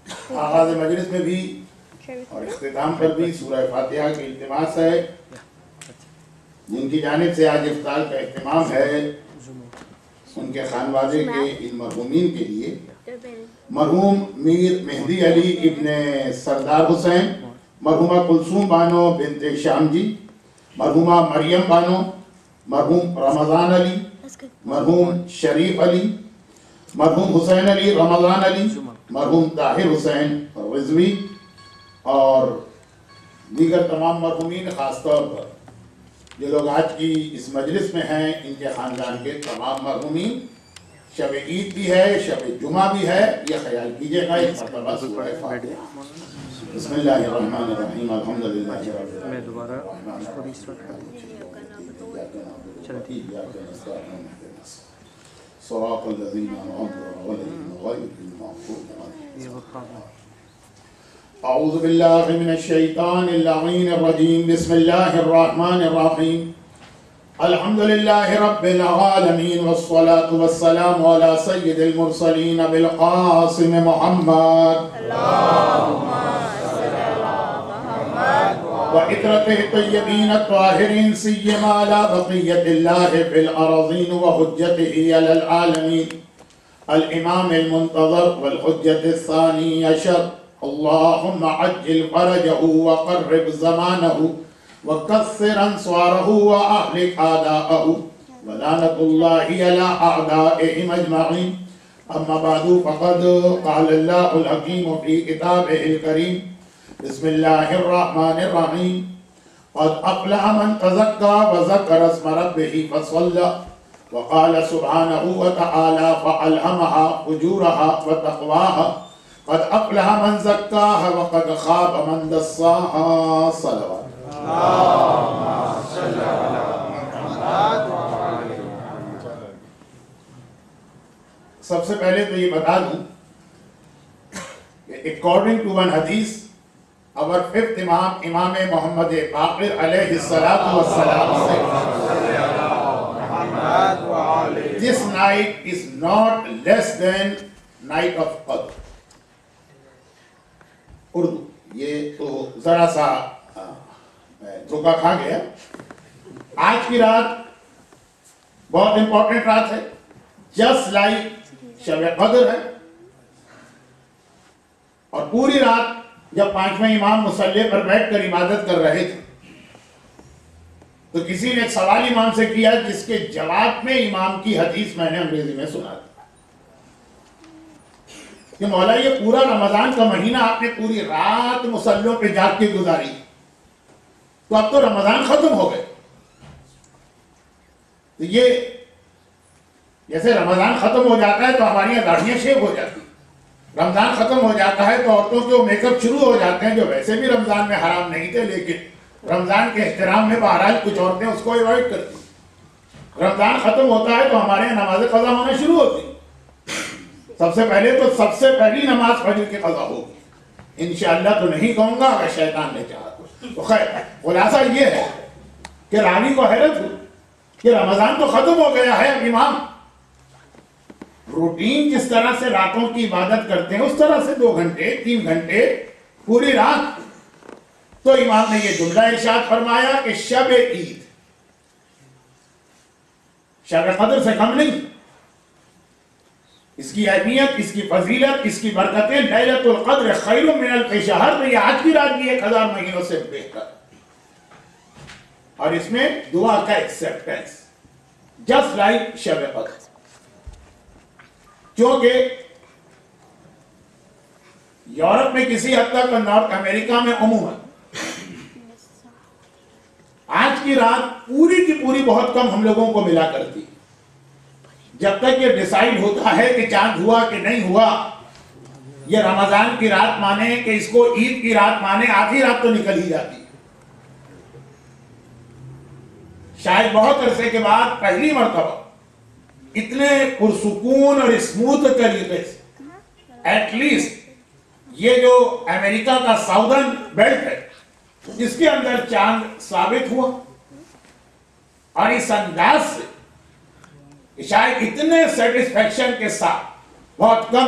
آغاز مجلس میں بھی اور اختتام پر بھی سورہ فاتحہ کی التماس ہے. جن کی جانب سے آج افطار کا اہتمام ہے ان کے خانوادے کے ان مرحومین کے لیے مرحوم میر مہدی علی ابن سردار حسین، مرحومہ کلثوم بانو بنت شام جی، مرحومہ مریم بانو، مرحوم رمضان علی، مرحوم شریف علی، مرحوم حسین علی رمضان علی، مرحوم طاہر حسین رضوی اور دیگر تمام مرحومین، خاص طور پر جو لوگ آج کی اس مجلس میں ہیں ان کے خاندان کے تمام مرحومین. شب عید بھی ہے، شب جمعہ بھی ہے، یہ خیال کیجئے گا. ایک مرتبہ سورہ فاتحہ. بسم اللہ الرحمن الرحیم. الحمدللہ رب العالمین صراط الذین انعمت علیہم غیر المغضوب علیہم. اعوذ باللہ من الشیطان اللعین الرجیم. بسم اللہ الرحمن الرحیم. الحمدللہ رب العالمین والصلاة والسلام علی سید المرسلین بالقاسم محمد وعطرته الطیبین الطاہرین سیما علی بقیت اللہ فی الارضین وحجته علی العالمین الامام المنتظر والحجت الثانی عشر. اللهم عجل فرجه وقرب زمانه وكثر انصاره واهلك اعداءه ولعنة الله على اعدائهم اجمعين. اما بعد فقد قال الله الحكيم في كتابه الكريم بسم الله الرحمن الرحيم قد افلح من تزكى وذكر اسم ربه فصلى وقال سبحانه وتعالى فألهمها فجورها وتقواها قد افلح من زکاها وقد خاب من دساها. صلوات. سب سے پہلے تو یہ بتا دوں کہ according to one hadith, our fifth imam, امام محمد باقر علیہ السلام said, this night is not less than night of Qadr. Urdu یہ تو ذرا سا دھوکہ کھا گیا. آج کی رات بہت امپورٹنٹ رات ہے، جسٹ لائک شب قدر ہے. اور پوری رات جب پانچویں امام مصلی پر بیٹھ کر عبادت کر رہے تھے تو کسی نے ایک سوال امام سے کیا جس کے جواب میں امام کی حدیث میں نے انگریزی میں سنا تھا کہ مولا یہ پورا رمضان کا مہینہ آپ نے پوری رات مصلیوں پہ جاگ کے گزاری، تو اب تو رمضان ختم ہو گئے. تو یہ جیسے رمضان ختم ہو جاتا ہے تو ہماری یہاں داڑھیاں شیو ہو جاتی، رمضان ختم ہو جاتا ہے تو عورتوں کے میک اپ شروع ہو جاتے ہیں جو ویسے بھی رمضان میں حرام نہیں تھے، لیکن رمضان کے احترام میں بہرحال کچھ عورتیں اس کو ایوائڈ کرتی. رمضان ختم ہوتا ہے تو ہمارے یہاں نماز قضا ہونا شروع ہوتی. سب سے پہلے تو سب سے پہلی نماز فجر کی قضا ہوگی انشاءاللہ. تو نہیں کہوں گا اگر شیطان نے چاہا تو خیر. خلاصہ یہ ہے کہ راوی کو حیرت ہوئی کہ رمضان تو ختم ہو گیا ہے، اب امام روٹین جس طرح سے راتوں کی عبادت کرتے ہیں اس طرح سے 2 گھنٹے 3 گھنٹے پوری رات. تو امام نے یہ جملہ ارشاد فرمایا کہ شب عید شب قدر سے کم نہیں. اس کی اہمیت، اس کی فضیلت، اس کی برکتیں، لیلۃ القدر خیر من الف شہر. تو یہ آج کی رات بھی 1000 مہینوں سے بہتر. اور اس میں دعا کا ایکسیپٹنس جسٹ لائک شب قدر. کیونکہ یورپ میں کسی حد تک اور نارتھ امریکہ میں عموماً آج کی رات پوری کی پوری بہت کم ہم لوگوں کو ملا کرتی. جب تک یہ ڈیسائیڈ ہوتا ہے کہ چاند ہوا کہ نہیں ہوا، یہ رمضان کی رات مانے کہ اس کو عید کی رات مانے، آدھی رات تو نکل ہی جاتی. شاید بہت عرصے کے بعد پہلی مرتبہ اتنے پرسکون اور اسموتھ طریقے سے ایٹ لیسٹ یہ جو امریکہ کا ساؤدرن بیلٹ ہے اس کے اندر چاند ثابت ہوا. اور اس انداز سے شاید اتنے سیٹسفیکشن کے ساتھ بہت کم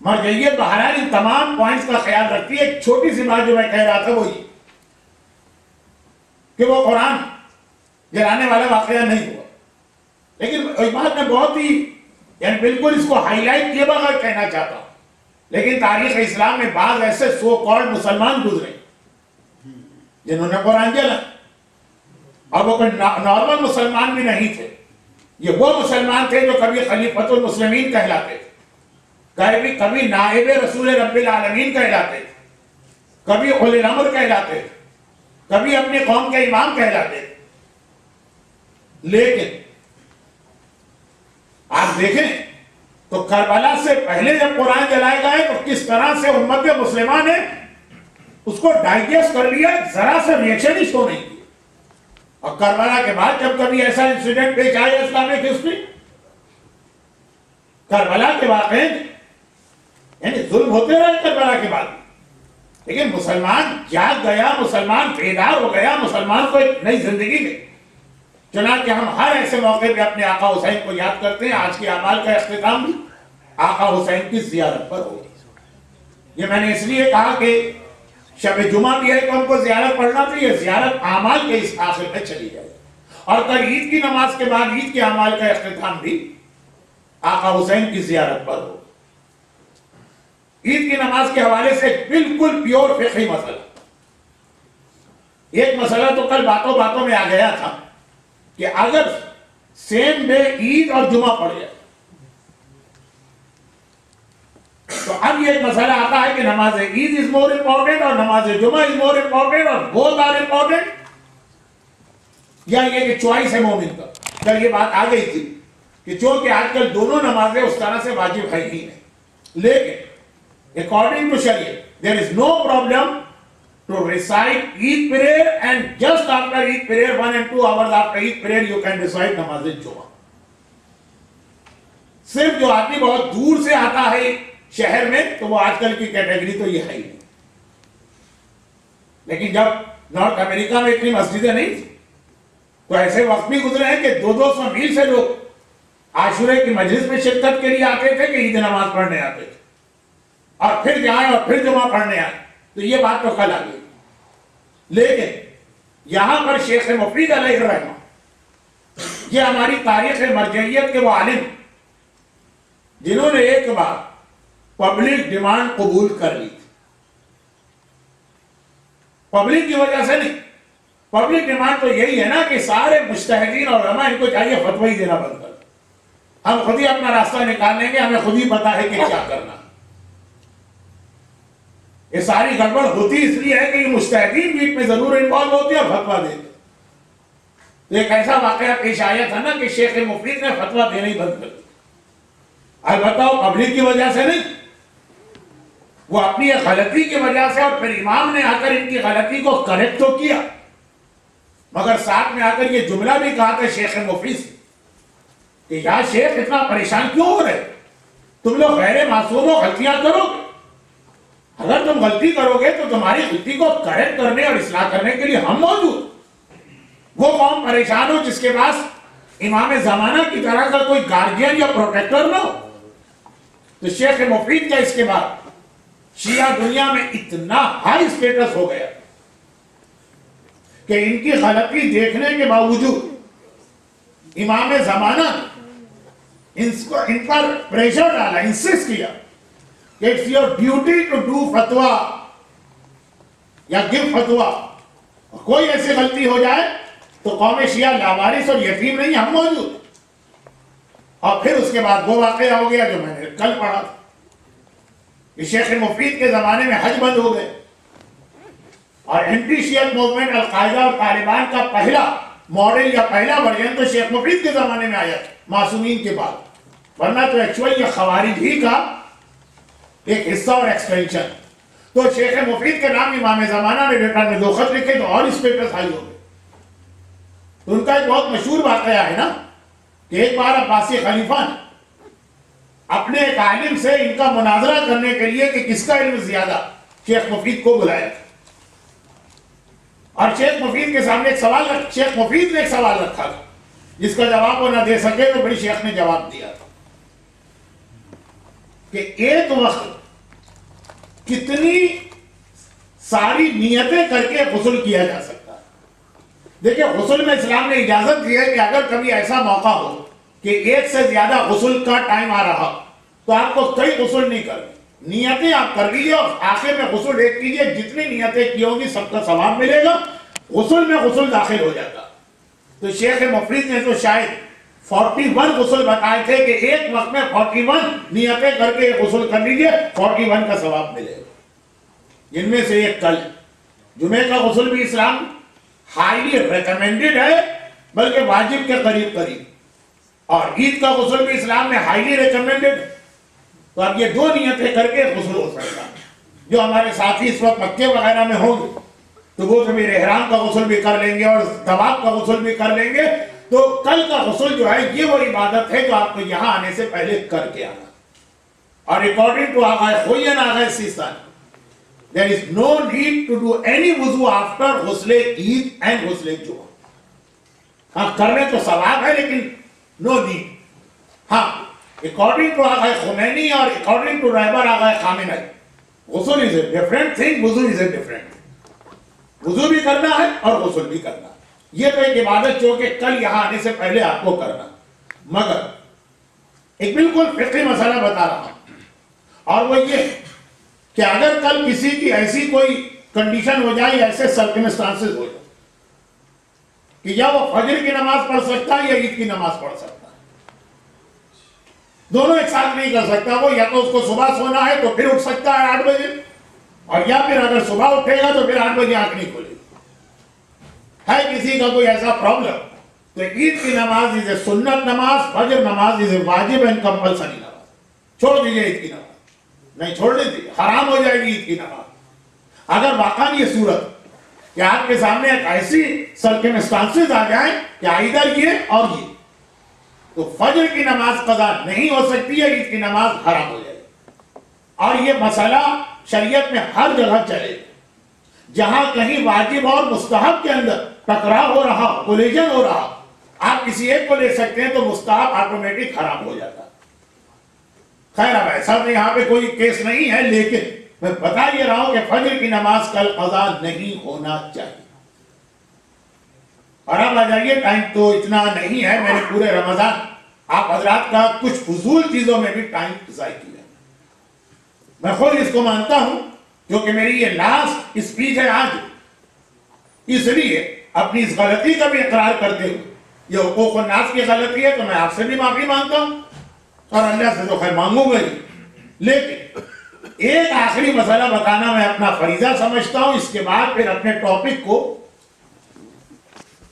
مرجعیت بہرحال ان تمام پوائنٹس کا خیال رکھتی ہے. ایک چھوٹی سی بات جو میں کہہ رہا تھا وہ یہ کہ وہ قرآن جلانے والا واقعہ نہیں ہوا. لیکن ایک بات میں بہت ہی یعنی بالکل اس کو ہائی لائٹ کیے بغیر کہنا چاہتا ہوں. لیکن تاریخ اسلام میں بعض ایسے سو کالڈ مسلمان گزرے جنہوں نے قرآن جلا، اور وہ کوئی نارمل مسلمان بھی نہیں تھے. یہ وہ مسلمان تھے جو کبھی خلیفۃ المسلمین کہلاتے تھے، کبھی نائب رسول رب العالمین کہلاتے تھے، کبھی اولی الامر کہلاتے تھے، کبھی اپنی قوم کے امام کہلاتے تھے. لیکن آپ دیکھیں تو کربلا سے پہلے جب قرآن جلائے گئے تو کس طرح سے امت مسلمہ نے اس کو ڈائجسٹ کر لیا، ذرا سے ریئیکشن ہی شو نہیں کیا. اور کربلا کے بعد جب کبھی ایسا انسیڈنٹ پیش آیا اسلامک ہسٹری، کربلا کے واقعے یعنی ظلم ہوتے رہے کربلا کے بعد، لیکن مسلمان جاگ گیا، مسلمان بیدار ہو گیا، مسلمان کو ایک نئی زندگی ملی. چنانچہ ہم ہر ایسے موقع پہ اپنے آقا حسین کو یاد کرتے ہیں. آج کے اعمال کا اختتام بھی آقا حسین کی زیارت پر ہو. یہ میں نے اس لیے کہا کہ شب جمعہ بھی ہے تو ہم کو زیارت پڑھنا چاہیے. زیارت اعمال کے اس آخر میں چلی جائے، اور کل عید کی نماز کے بعد عید کے اعمال کا اختتام بھی آقا حسین کی زیارت پر ہو. عید کی نماز کے حوالے سے بالکل پیور فقہی مسئلہ. ایک مسئلہ تو کل باتوں باتوں میں آ گیا تھا کہ اگر سیم ڈے عید اور جمعہ پڑ جائے تو اب یہ ایک مسئلہ آتا ہے کہ نماز عید از مور امپورٹنٹ اور نماز جمعہ از مور امپورٹنٹ اور بوتھ آر امپورٹنٹ، یا یہ کہ چوائس ہے مومن کا. کل یہ بات آ گئی تھی کہ جو کہ آج کل دونوں نمازیں اس طرح سے واجب ہے ہی نہیں. لیکن according to Sharia there is no problem to recite Eid prayer, and just after Eid prayer 1 and 2 hours after Eid prayer you can recite نماز جمعہ. صرف جو آدمی بہت دور سے آتا ہے شہر میں تو وہ آج کل کی کیٹیگری تو یہ ہے ہی نہیں. لیکن جب نارتھ امریکہ میں اتنی مسجدیں نہیں تھی تو ایسے وقت بھی گزرے ہیں کہ 200 میل سے لوگ عاشورے کی مجلس میں شرکت کے لیے آتے تھے کہ عید نماز پڑھنے آتے تھے، اور پھر جائیں اور پھر جمعہ پڑھنے آئے. تو یہ بات تو کل آ گئی. لیکن یہاں پر شیخ مفید علیہ الرحمہ یہ ہماری تاریخ مرجعیت کے وہ عالم جنہوں نے ایک بار پبلک ڈیمانڈ قبول کر لی تھی. پبلک کی وجہ سے نہیں، پبلک ڈیمانڈ تو یہی ہے نا کہ سارے مجتہدین اور علماء ان کو چاہیے فتوی دینا بند کر، ہم خود ہی اپنا راستہ نکال لیں گے، ہمیں خود ہی پتا ہے کہ کیا کرنا. یہ ساری گڑبڑ ہوتی اس لیے ہے کہ یہ مجتہدین بیچ میں ضرور انوالو ہوتے اور فتویٰ دیتے. تو ایک ایسا واقعہ پیش آیا تھا نا کہ شیخ مفید نے فتویٰ دینا ہی بند کر دیا. البتہ وہ پبلک کی وجہ سے نہیں، وہ اپنی غلطی کی وجہ سے، اور پھر امام نے آ کر ان کی غلطی کو کریکٹ تو کیا، مگر ساتھ میں آ کر یہ جملہ بھی کہا تھا شیخ مفید سے کہ یا شیخ اتنا پریشان کیوں ہو رہے، تم لوگ غیر معصوم ہو، غلطیاں کرو گے، اگر تم غلطی کرو گے تو تمہاری غلطی کو کریکٹ کرنے اور اصلاح کرنے کے لیے ہم موجود. وہ قوم پریشان ہو جس کے پاس امام زمانہ کی طرح کا کوئی گارڈین یا پروٹیکٹر نہ ہو. تو شیخ مفید کا اس کے بعد شیعہ دنیا میں اتنا ہائی سٹیٹس ہو گیا کہ ان کی غلطی دیکھنے کے باوجود امام زمانہ ان پر پریشر ڈالا، انسسٹ کیا کہ it's your duty to do فتویٰ یا give فتویٰ. کوئی ایسی غلطی ہو جائے تو قوم شیعہ لاوارث اور یتیم نہیں، ہم موجود. اور پھر اس کے بعد وہ واقعہ ہو گیا جو میں نے کل پڑھا تھا کہ شیخ مفید کے زمانے میں حج بند ہو گئے، اور اینٹی شیعہ موومنٹ القاعدہ اور طالبان کا پہلا ماڈل یا پہلا ورژن تو شیخ مفید کے زمانے میں آیا معصومین کے بعد. ورنہ تو ایکچوئل یہ خوارج ہی کا ایک حصہ اور ایکسٹینشن. تو شیخ مفید کے نام امام زمانہ نے ریٹرن میں 2 خط لکھے تو اور اسٹیٹس ہائی ہو گئے. تو ان کا ایک بہت مشہور واقعہ ہے نا کہ ایک بار عباسی خلیفہ نے اپنے ایک عالم سے ان کا مناظرہ کرنے کے لیے کہ کس کا علم زیادہ، شیخ مفید کو بلایا تھا. اور شیخ مفید کے سامنے ایک سوال شیخ مفید نے ایک سوال رکھا تھا جس کا جواب وہ نہ دے سکے تو بڑی شیخ نے جواب دیا تھا. کہ ایک وقت کتنی ساری نیتیں کر کے غسل کیا جا سکتا ہے. دیکھیں غسل میں اسلام نے اجازت دی ہے کہ اگر کبھی ایسا موقع ہو کہ ایک سے زیادہ غسل کا ٹائم آ رہا تو آپ کو کئی غسل نہیں کرنی, نیتیں آپ کر لیجیے اور آخر میں غسل ایک کیجیے, جتنی نیتیں کی ہوں گی سب کا ثواب ملے گا, غسل میں غسل داخل ہو جاتا. تو شیخ مفید نے تو شاید 41 غسل بتائے تھے کہ ایک وقت میں 41 نیتیں کر کے غسل کر لیجیے, 41 کا ثواب ملے گا. جن میں سے ایک کل جمعے کا غسل بھی اسلام ہائیلی ریکمینڈڈ ہے, بلکہ واجب کے قریب قریب, اور عید کا غسل بھی اسلام میں ہائیلی ریکمینڈڈ. تو اب یہ 2 نیتیں کر کے غسل ہو سکتا ہے. جو ہمارے ساتھی اس وقت مکے وغیرہ میں ہوں گے تو وہ کبھی احرام کا غسل بھی کر لیں گے اور طواف کا غسل بھی کر لیں گے. تو کل کا غسل جو ہے یہ وہ عبادت ہے جو آپ کو یہاں آنے سے پہلے کر کے آنا. اور according to Agha Khoei and Agha Sistani, there is no need to do any wuzu after غسل عید and غسل جمعہ. ہاں کرنے تو ثواب ہے لیکن no need. ہاں according to آغا خمینی اور according to رہبر آغا خامنئی, غسل is a different thing, wuzu is a different thing. وضو بھی کرنا ہے اور غسل بھی کرنا. یہ تو ایک عبادت جو کہ کل یہاں آنے سے پہلے آپ کو کرنا. مگر ایک بالکل فقہی مسئلہ بتا رہا ہوں, اور وہ یہ کہ اگر کل کسی کی ایسی کوئی کنڈیشن ہو جائے, ایسے سرکمسٹانسز ہو جائے کہ یا وہ فجر کی نماز پڑھ سکتا ہے یا عید کی نماز پڑھ سکتا ہے, دونوں ایک ساتھ نہیں کر سکتا. وہ یا تو اس کو صبح سونا ہے تو پھر اٹھ سکتا ہے 8 بجے, اور یا پھر اگر صبح اٹھے گا تو پھر 8 بجے آنکھ نہیں کھولے گی. ہے کسی کا کوئی ایسا پرابلم تو عید کی نماز is a سنت نماز, فجر نماز is a واجب and compulsory نماز. چھوڑ دیجئے عید کی نماز, نہیں چھوڑنے دیجئے, حرام ہو جائے گی عید کی نماز. اگر واقعا یہ صورت کہ آپ کے سامنے ایک ایسی سرکمسٹانسز آ جائیں کہ ادھر یہ اور یہ, تو فجر کی نماز قضا نہیں ہو سکتی ہے, عید کی نماز حرام ہو جائے گی. اور یہ مسئلہ شریعت میں ہر جگہ چلے. جہاں کہیں واجب اور مستحب کے اندر ٹکراؤ ہو رہا, کولیجن ہو رہا, آپ کسی ایک کو لے سکتے ہیں تو مستحب آٹومیٹک حرام ہو جاتا. خیر اب ایسا تو یہاں پہ کوئی کیس نہیں ہے, لیکن میں بتا یہ رہا ہوں کہ فجر کی نماز کل قضا نہیں ہونا چاہیے. اور اب آ جائیے, ٹائم تو اتنا نہیں ہے, میں نے پورے رمضان آپ حضرات کا کچھ فضول چیزوں میں بھی ٹائم ضائع کیا. میں خود اس کو مانتا ہوں کیونکہ میری یہ لاسٹ اسپیچ ہے آج, اس لیے اپنی اس غلطی کا بھی اقرار کرتے ہوئے, یہ حقوق الناس کی غلطی ہے تو میں آپ سے بھی معافی مانگتا ہوں اور اللہ سے تو خیر مانگوں گا ہی. لیکن ایک آخری مسئلہ بتانا میں اپنا فریضہ سمجھتا ہوں, اس کے بعد پھر اپنے ٹاپک کو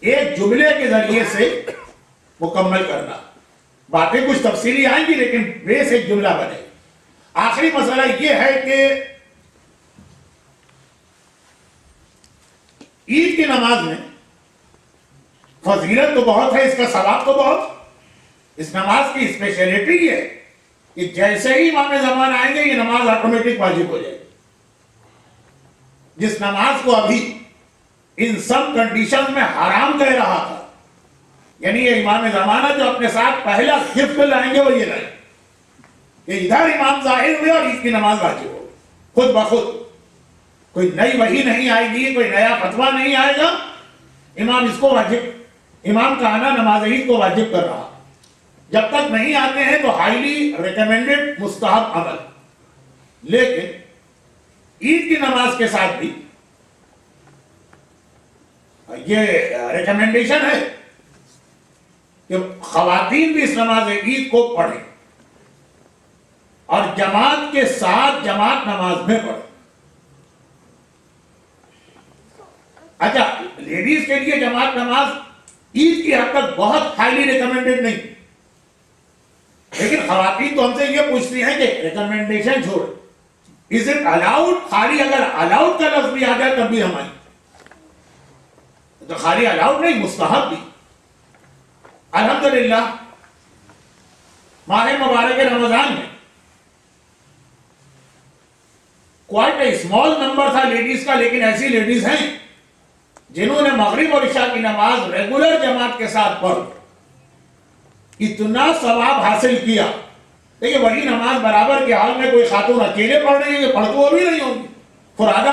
ایک جملے کے ذریعے سے مکمل کرنا. باتیں کچھ تفصیلی آئیں گی لیکن بیس ایک جملہ بنے. آخری مسئلہ یہ ہے کہ عید کی نماز میں فضیلت تو بہت ہے, اس کا ثواب تو بہت. اس نماز کی اسپیشلٹی یہ ہے کہ جیسے ہی امام زمان آئیں گے یہ نماز آٹومیٹک واجب ہو جائے گی. جس نماز کو ابھی ان سب کنڈیشن میں حرام کہہ رہا تھا, یعنی یہ امام زمانہ جو اپنے ساتھ پہلا گفٹ لائیں گے وہ یہ لائیں کہ ادھر امام ظاہر ہوئے اور عید کی نماز واجب ہو خود بخود. کوئی نئی وحی نہیں آئے گی, کوئی نیا فتویٰ نہیں آئے گا. امام اس کو واجب, امام کا آنا نماز عید کو واجب کر رہا. جب تک نہیں آتے ہیں تو ہائیلی ریکمینڈڈ مستحب عمل. لیکن عید کی نماز کے ساتھ بھی یہ ریکمینڈیشن ہے کہ خواتین بھی اس نماز عید کو پڑھیں اور جماعت کے ساتھ جماعت نماز میں پڑھیں. اچھا, لیڈیز کے لیے جماعت نماز عید کی حد تک بہت ہائیلی ریکمینڈڈ نہیں, لیکن خواتین تو ہم سے یہ پوچھتی ہیں کہ ریکمینڈیشن چھوڑ, از اٹ الاؤڈ؟ خالی اگر الاؤڈ کا لفظ بھی آ جائے تب بھی ہماری, تو خالی الاؤڈ نہیں, مستحب بھی. الحمدللہ ماہ مبارک رمضان میں کوائٹ اے اسمال نمبر تھا لیڈیز کا, لیکن ایسی لیڈیز ہیں جنہوں نے مغرب اور عشاء کی نماز ریگولر جماعت کے ساتھ پڑھ اتنا ثواب حاصل کیا دیکھیے وہی نماز برابر کے حال میں کوئی خاتون اکیلے پڑھ رہی ہے، پڑھ تو وہ بھی نہیں ہوگی فرادہ،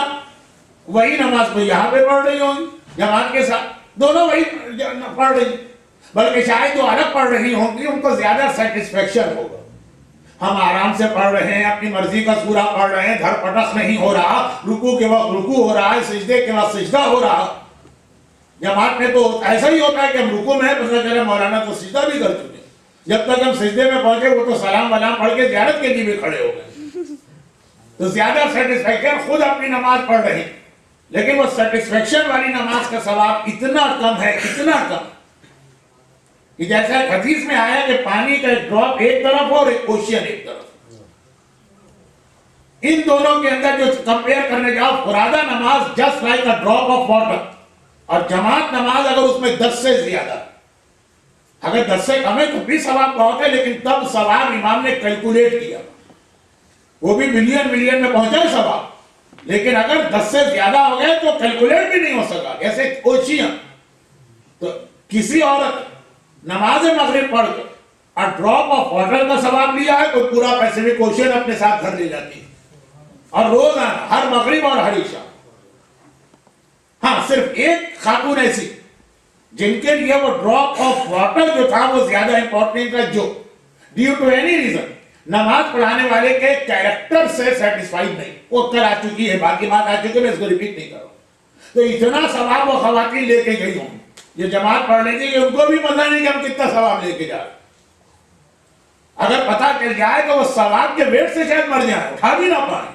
وہی نماز کو یہاں پہ پڑھ رہی ہوگی جماعت کے ساتھ، دونوں وہی پڑھ رہی، بلکہ شاید جو الگ پڑھ رہی ہوں گی ان کو زیادہ سیٹسفیکشن ہوگا. ہم آرام سے پڑھ رہے ہیں، اپنی مرضی کا سورہ پڑھ رہے ہیں، دھر پٹخ نہیں ہو رہا، رکوع کے وقت رکوع ہو رہا ہے، سجدے کے وقت سجدہ ہو رہا. جماعت میں تو ایسا ہی ہوتا ہے کہ ہم رکوع میں ہیں، پتہ چلا مولانا تو سجدہ بھی کر چکے، جب تک ہم سجدے میں پہنچے وہ تو سلام ولام پڑھ کے زیارت کے لیے بھی کھڑے ہو گئے. تو زیادہ سیٹسفیکشن خود اپنی نماز پڑھ رہے ہیں، لیکن وہ سیٹسفیکشن والی نماز کا ثواب اتنا کم ہے، اتنا کم کہ جیسا حدیث میں آیا کہ پانی کا ایک ڈراپ ایک طرف اور ایک اوشین ایک طرف، ان دونوں کے اندر جو کمپیئر کرنے جاؤ، فرادہ نماز just like a drop of water, اور جماعت نماز اگر اس میں 10 سے زیادہ، اگر 10 سے کم ہے تو بھی ثواب بہت ہے، لیکن تب ثواب امام نے کیلکولیٹ کیا، وہ بھی ملین میں پہنچا ہے ثواب، لیکن اگر 10 سے زیادہ ہو گئے تو کیلکولیٹ بھی نہیں ہو سکا. جیسے اوشیاں، تو کسی عورت نماز مغرب پڑھ کے اور ڈراپ آف واٹر کا ثواب لیا ہے، کوئی پورا پیسیفک اوشین اپنے ساتھ گھر لے جاتی ہے، اور روزانہ ہر مغرب اور ہر عشاء. ہاں صرف ایک خاتون ایسی جن کے لیے وہ ڈراپ آف واٹر جو تھا وہ زیادہ امپورٹنٹ تھا، جو ڈیو ٹو اینی ریزن نماز پڑھانے والے کے کیریکٹر سے سیٹسفائیڈ نہیں. وہ کل آ چکی ہے، باقی بات آ چکی ہے، میں اس کو ریپیٹ نہیں کروں. تو اتنا ثواب وہ خواتین لے کے گئی ہوں، یہ جماعت پڑھ لیں گے کہ ان کو بھی پتہ نہیں کہ ہم کتنا ثواب لے کے جا رہے ہیں. اگر پتہ چل جائے تو وہ ثواب کے ویٹ سے شاید مر جائیں، اٹھا بھی نہ پائیں.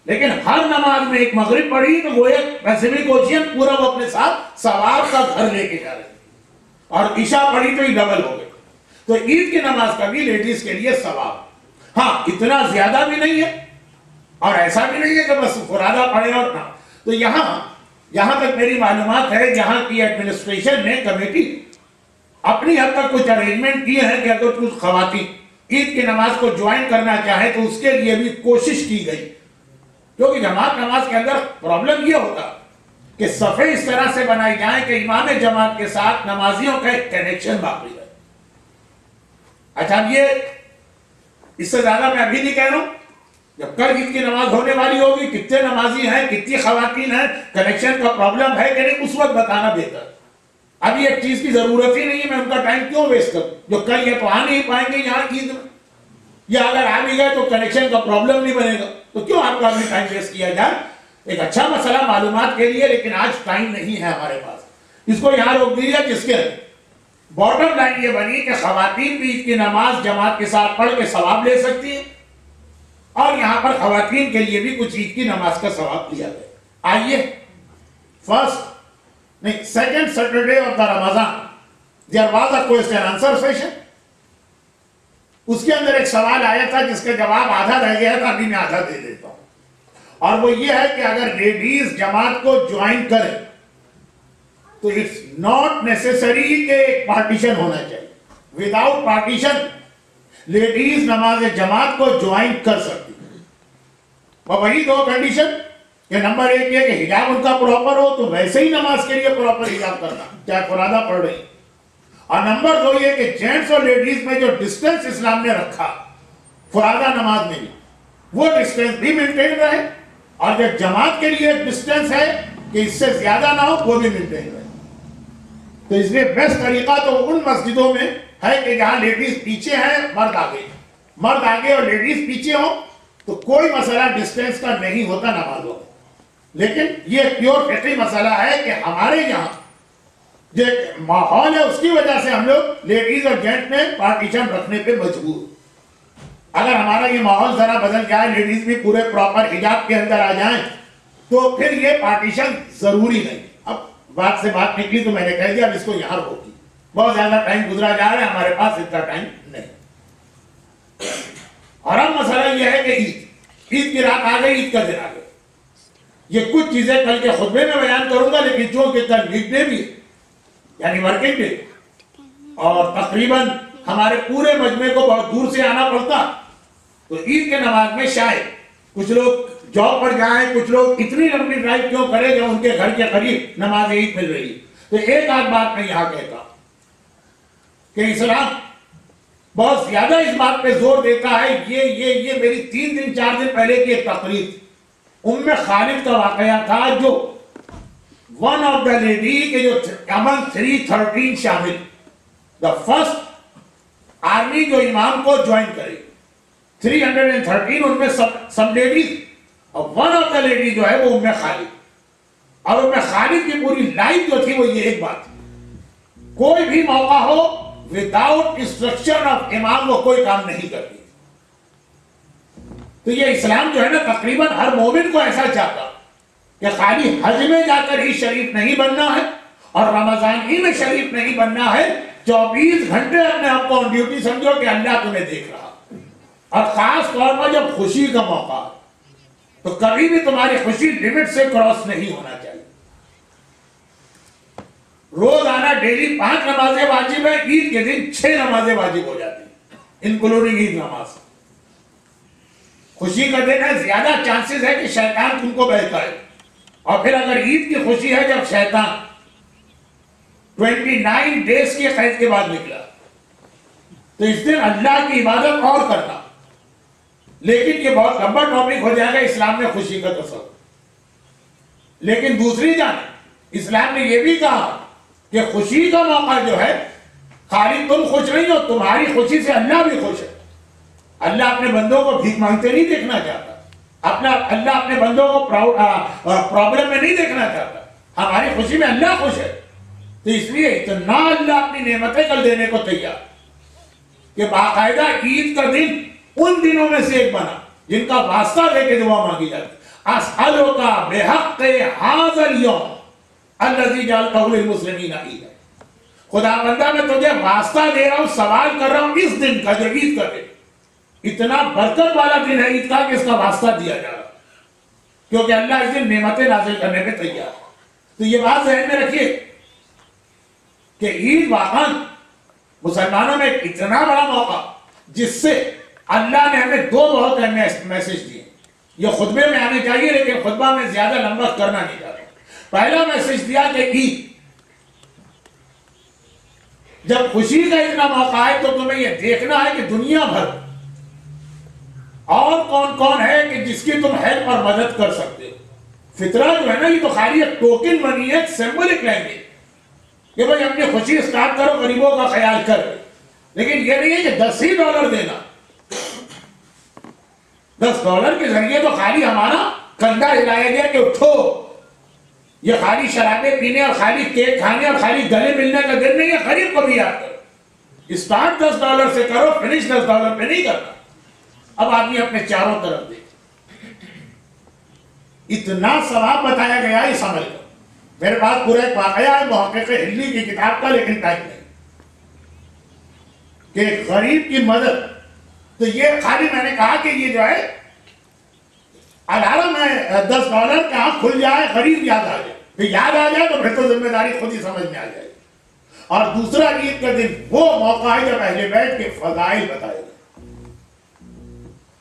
لیکن ہر نماز میں ایک مغرب پڑھی تو وہ ایک پیسیفک اوشین پورا وہ اپنے ساتھ ثواب کا گھر لے کے جا رہے ہیں، اور عشاء پڑھی تو یہ ڈبل ہو گئے. تو عید کی نماز کا بھی لیڈیز کے لیے ثواب، ہاں اتنا زیادہ بھی نہیں ہے اور ایسا بھی نہیں ہے کہ بس فرادہ پڑھے اور نہ. تو یہاں تک میری معلومات ہے، یہاں کی ایڈمنسٹریشن نے، کمیٹی اپنی حد تک کچھ ارینجمنٹ کیے ہیں کہ اگر کچھ خواتین عید کی نماز کو جوائن کرنا چاہیں تو اس کے لیے بھی کوشش کی گئی. کیونکہ جماعت نماز کے اندر پرابلم یہ ہوتا کہ صفیں اس طرح سے بنائی جائیں کہ امام جماعت کے ساتھ نمازیوں کا ایک کنیکشن باقی رہے. اچھا یہ اس سے زیادہ میں ابھی نہیں کہہ رہا ہوں، جب کل عید کی نماز ہونے والی ہوگی کتنے نمازی ہیں، کتنی خواتین ہیں، کنیکشن کا پرابلم ہے کہ نہیں، اس وقت بتانا بہتر. ابھی ایک چیز کی ضرورت ہی نہیں ہے، میں ان کا ٹائم کیوں ویسٹ کروں، جو کل یہ تو آ نہیں پائیں گے یہاں عید میں، یا اگر آ بھی گئے تو کنیکشن کا پرابلم نہیں بنے گا، تو کیوں آپ کا اپنی ٹائم ویسٹ کیا جائے. ایک اچھا مسئلہ معلومات کے لیے، لیکن آج ٹائم نہیں ہے ہمارے پاس، اس کو یہاں روک دیجیے. جس کے باٹم لائن یہ بنی کہ خواتین بھی عید کی نماز جماعت کے ساتھ پڑھ کے ثواب لے سکتی ہیں، اور یہاں پر خواتین کے لیے بھی کچھ عید کی نماز کا ثواب دیا گیا. آئیے second Saturday of the Ramzan there was a question answer session. اس کے اندر ایک سوال آیا تھا جس کا جواب آدھا رہ گیا تھا، ابھی میں آدھا دے دیتا ہوں. اور وہ یہ ہے کہ اگر لیڈیز جماعت کو جوائن کریں تو اٹس ناٹ نیسیسری کہ ایک پارٹیشن ہونا چاہیے. وداؤٹ پارٹیشن لیڈیز نماز جماعت کو جوائن کر سکتی ہیں. اور وہی دو کنڈیشن کہ نمبر ایک یہ کہ حجاب ان کا پراپر ہو، تو ویسے ہی نماز کے لیے پراپر حجاب کرنا چاہے فرادہ پڑھ رہی. اور نمبر دو یہ کہ جینٹس اور لیڈیز میں جو ڈسٹنس اسلام نے رکھا فرادہ نماز میں بھی، وہ ڈسٹنس بھی مینٹین رہے، اور جو جماعت کے لیے ڈسٹنس ہے کہ اس سے زیادہ نہ ہو وہ بھی مینٹین رہے. تو اس لیے بیسٹ طریقہ تو ان مسجدوں میں ہے کہ جہاں لیڈیز پیچھے ہیں، مرد آگے اور لیڈیز پیچھے ہوں، تو کوئی مسئلہ ڈسٹنس کا نہیں ہوتا نمازوں میں. لیکن یہ پیور فقہی مسئلہ ہے کہ ہمارے یہاں جو ماحول ہے اس کی وجہ سے ہم لوگ لیڈیز اور جینٹ میں پارٹیشن رکھنے پہ مجبور. اگر ہمارا یہ ماحول ذرا بدل جائے، لیڈیز بھی پورے پراپر حجاب کے اندر آ جائیں، تو پھر یہ پارٹیشن ضروری نہیں. اب بات سے بات نکلی تو میں نے کہہ دیا اب اس کو یہاں روکی. بہت زیادہ ٹائم گزرا جا رہا ہے، ہمارے پاس اتنا ٹائم نہیں. اور اب مسئلہ یہ ہے کہ عید کی رات آ گئی، عید کا دن آ گیا. یہ کچھ چیزیں کل کے خطبے میں بیان کروں گا، لیکن چونکہ کل ویک ڈے بھی یعنی ورکنگ ڈے، اور تقریباً ہمارے پورے مجمع کو بہت دور سے آنا پڑتا، تو عید کے نماز میں شاید کچھ لوگ جاب پر جائیں، کچھ لوگ اتنی لمبی ڈرائیو کیوں کریں جو ان کے گھر کے قریب نماز عید مل رہی. تو ایک آدھ بات میں یہاں کہتا کہ اسلام بہت زیادہ اس بات پہ زور دیتا ہے. یہ میری 3 دن 4 دن پہلے کی ایک تقریر تھی. ام خالد کا واقعہ تھا جو ون آف دا لیڈی کے جو امن 313 شامل, دا فرسٹ آرمی جو امام کو جوائن کرے 313 ان میں سب لیڈیز, اور ون آف دا لیڈی جو ہے وہ ام خالد. اور ام خالد کی پوری لائف جو تھی وہ یہ ایک بات تھی, کوئی بھی موقع ہو وداؤٹ انسٹرکشن آف امام وہ کوئی کام نہیں کرتی. تو یہ اسلام جو ہے نا تقریباً ہر مومن کو ایسا چاہتا کہ خالی حج میں جا کر ہی شریف نہیں بننا ہے اور رمضان ہی میں شریف نہیں بننا ہے, 24 گھنٹے اپنے آپ کو آن ڈیوٹی سمجھو کہ اللہ تمہیں دیکھ رہا. اور خاص طور پر جب خوشی کا موقع تو کبھی بھی تمہاری خوشی لمٹ سے کراس نہیں ہونا چاہیے. روز آنا ڈیلی 5 نمازیں واجب ہے, عید کے دن 6 نمازیں واجب ہو جاتی ہیں انکلوڈنگ عید نماز. خوشی کا دن ہے, زیادہ چانسز ہے کہ شیطان تم کو بہکائے. اور پھر اگر عید کی خوشی ہے جب شیطان 29 ڈیز کی قید کے بعد نکلا تو اس دن اللہ کی عبادت اور کرنا. لیکن یہ بہت لمبا ٹاپک ہو جائے گا اسلام میں خوشی کا تصور. لیکن دوسری جانب اسلام نے یہ بھی کہا کہ خوشی کا موقع جو ہے خالی تم خوش نہیں ہو, تمہاری خوشی سے اللہ بھی خوش ہے. اللہ اپنے بندوں کو بھیک مانگتے نہیں دیکھنا چاہتا, اللہ اپنے بندوں کو پرابلم میں نہیں دیکھنا چاہتا. ہماری خوشی میں اللہ خوش ہے. تو اس لیے اتنا اللہ اپنی نعمتیں کل دینے کو تیار کہ باقاعدہ عید کا دن ان دنوں میں سے ایک بنا جن کا واسطہ دے کے دعا مانگی جاتی. اسألک بحق ھذا اليوم الذی جعلتہ للمسلمین عیدا. خدا بندہ میں تجھے واسطہ دے رہا ہوں, سوال کر رہا ہوں اس دن کا جو عید کا دن اتنا برکت والا دن ہے عید کا کہ اس کا واسطہ دیا جا رہا, کیونکہ اللہ اس دن نعمتیں نازل کرنے پہ تیار. تو یہ بات ذہن میں رکھیے کہ عید واقعا مسلمانوں میں ایک اتنا بڑا موقع جس سے اللہ نے ہمیں 2 بہت اہم میسج دیے. یہ خطبے میں آنے چاہیے لیکن خطبہ میں زیادہ لمبا کرنا نہیں چاہتا. پہلا میسج دیا کہ عید جب خوشی کا اتنا موقع ہے تو تمہیں یہ دیکھنا ہے کہ دنیا بھر اور کون کون ہے کہ جس کی تم ہیلپ اور مدد کر سکتے ہو. فطرہ جو ہے نا یہ تو خالی ایک ٹوکن بنی ہے, ایک سمبولک لینگویج کہ بھائی اپنی خوشی اسٹارٹ کرو, غریبوں کا خیال کر. لیکن یہ نہیں ہے کہ $10 دینا. $10 کے ذریعے تو خالی ہمارا کندھا ہلایا گیا کہ اٹھو. یہ خالی شرابیں پینے اور خالی کیک کھانے اور خالی گلے ملنے کا دن نہیں ہے, غریب کو بھی یاد کرو. اسٹارٹ $10 سے کرو, فنش $10 پہ نہیں کرنا. اب آدمی اپنے چاروں طرف دیکھ, اتنا ثواب بتایا گیا اس عمل کا. میرے پاس پورا ایک واقعہ ہے محقق ہلی کی کتاب کا, لیکن ٹائم نہیں کہ غریب کی مدد. تو یہ خالی میں نے کہا کہ یہ جو ہے الارم ہے $10 کہ آنکھ کھل جائے, غریب یاد آ جائے. پھر یاد آ جائے تو پھر تو ذمہ داری خود ہی سمجھ میں آ جائے. اور دوسرا عید کا دن وہ موقع ہے جب اہل بیت کے فضائل بتائے گئے.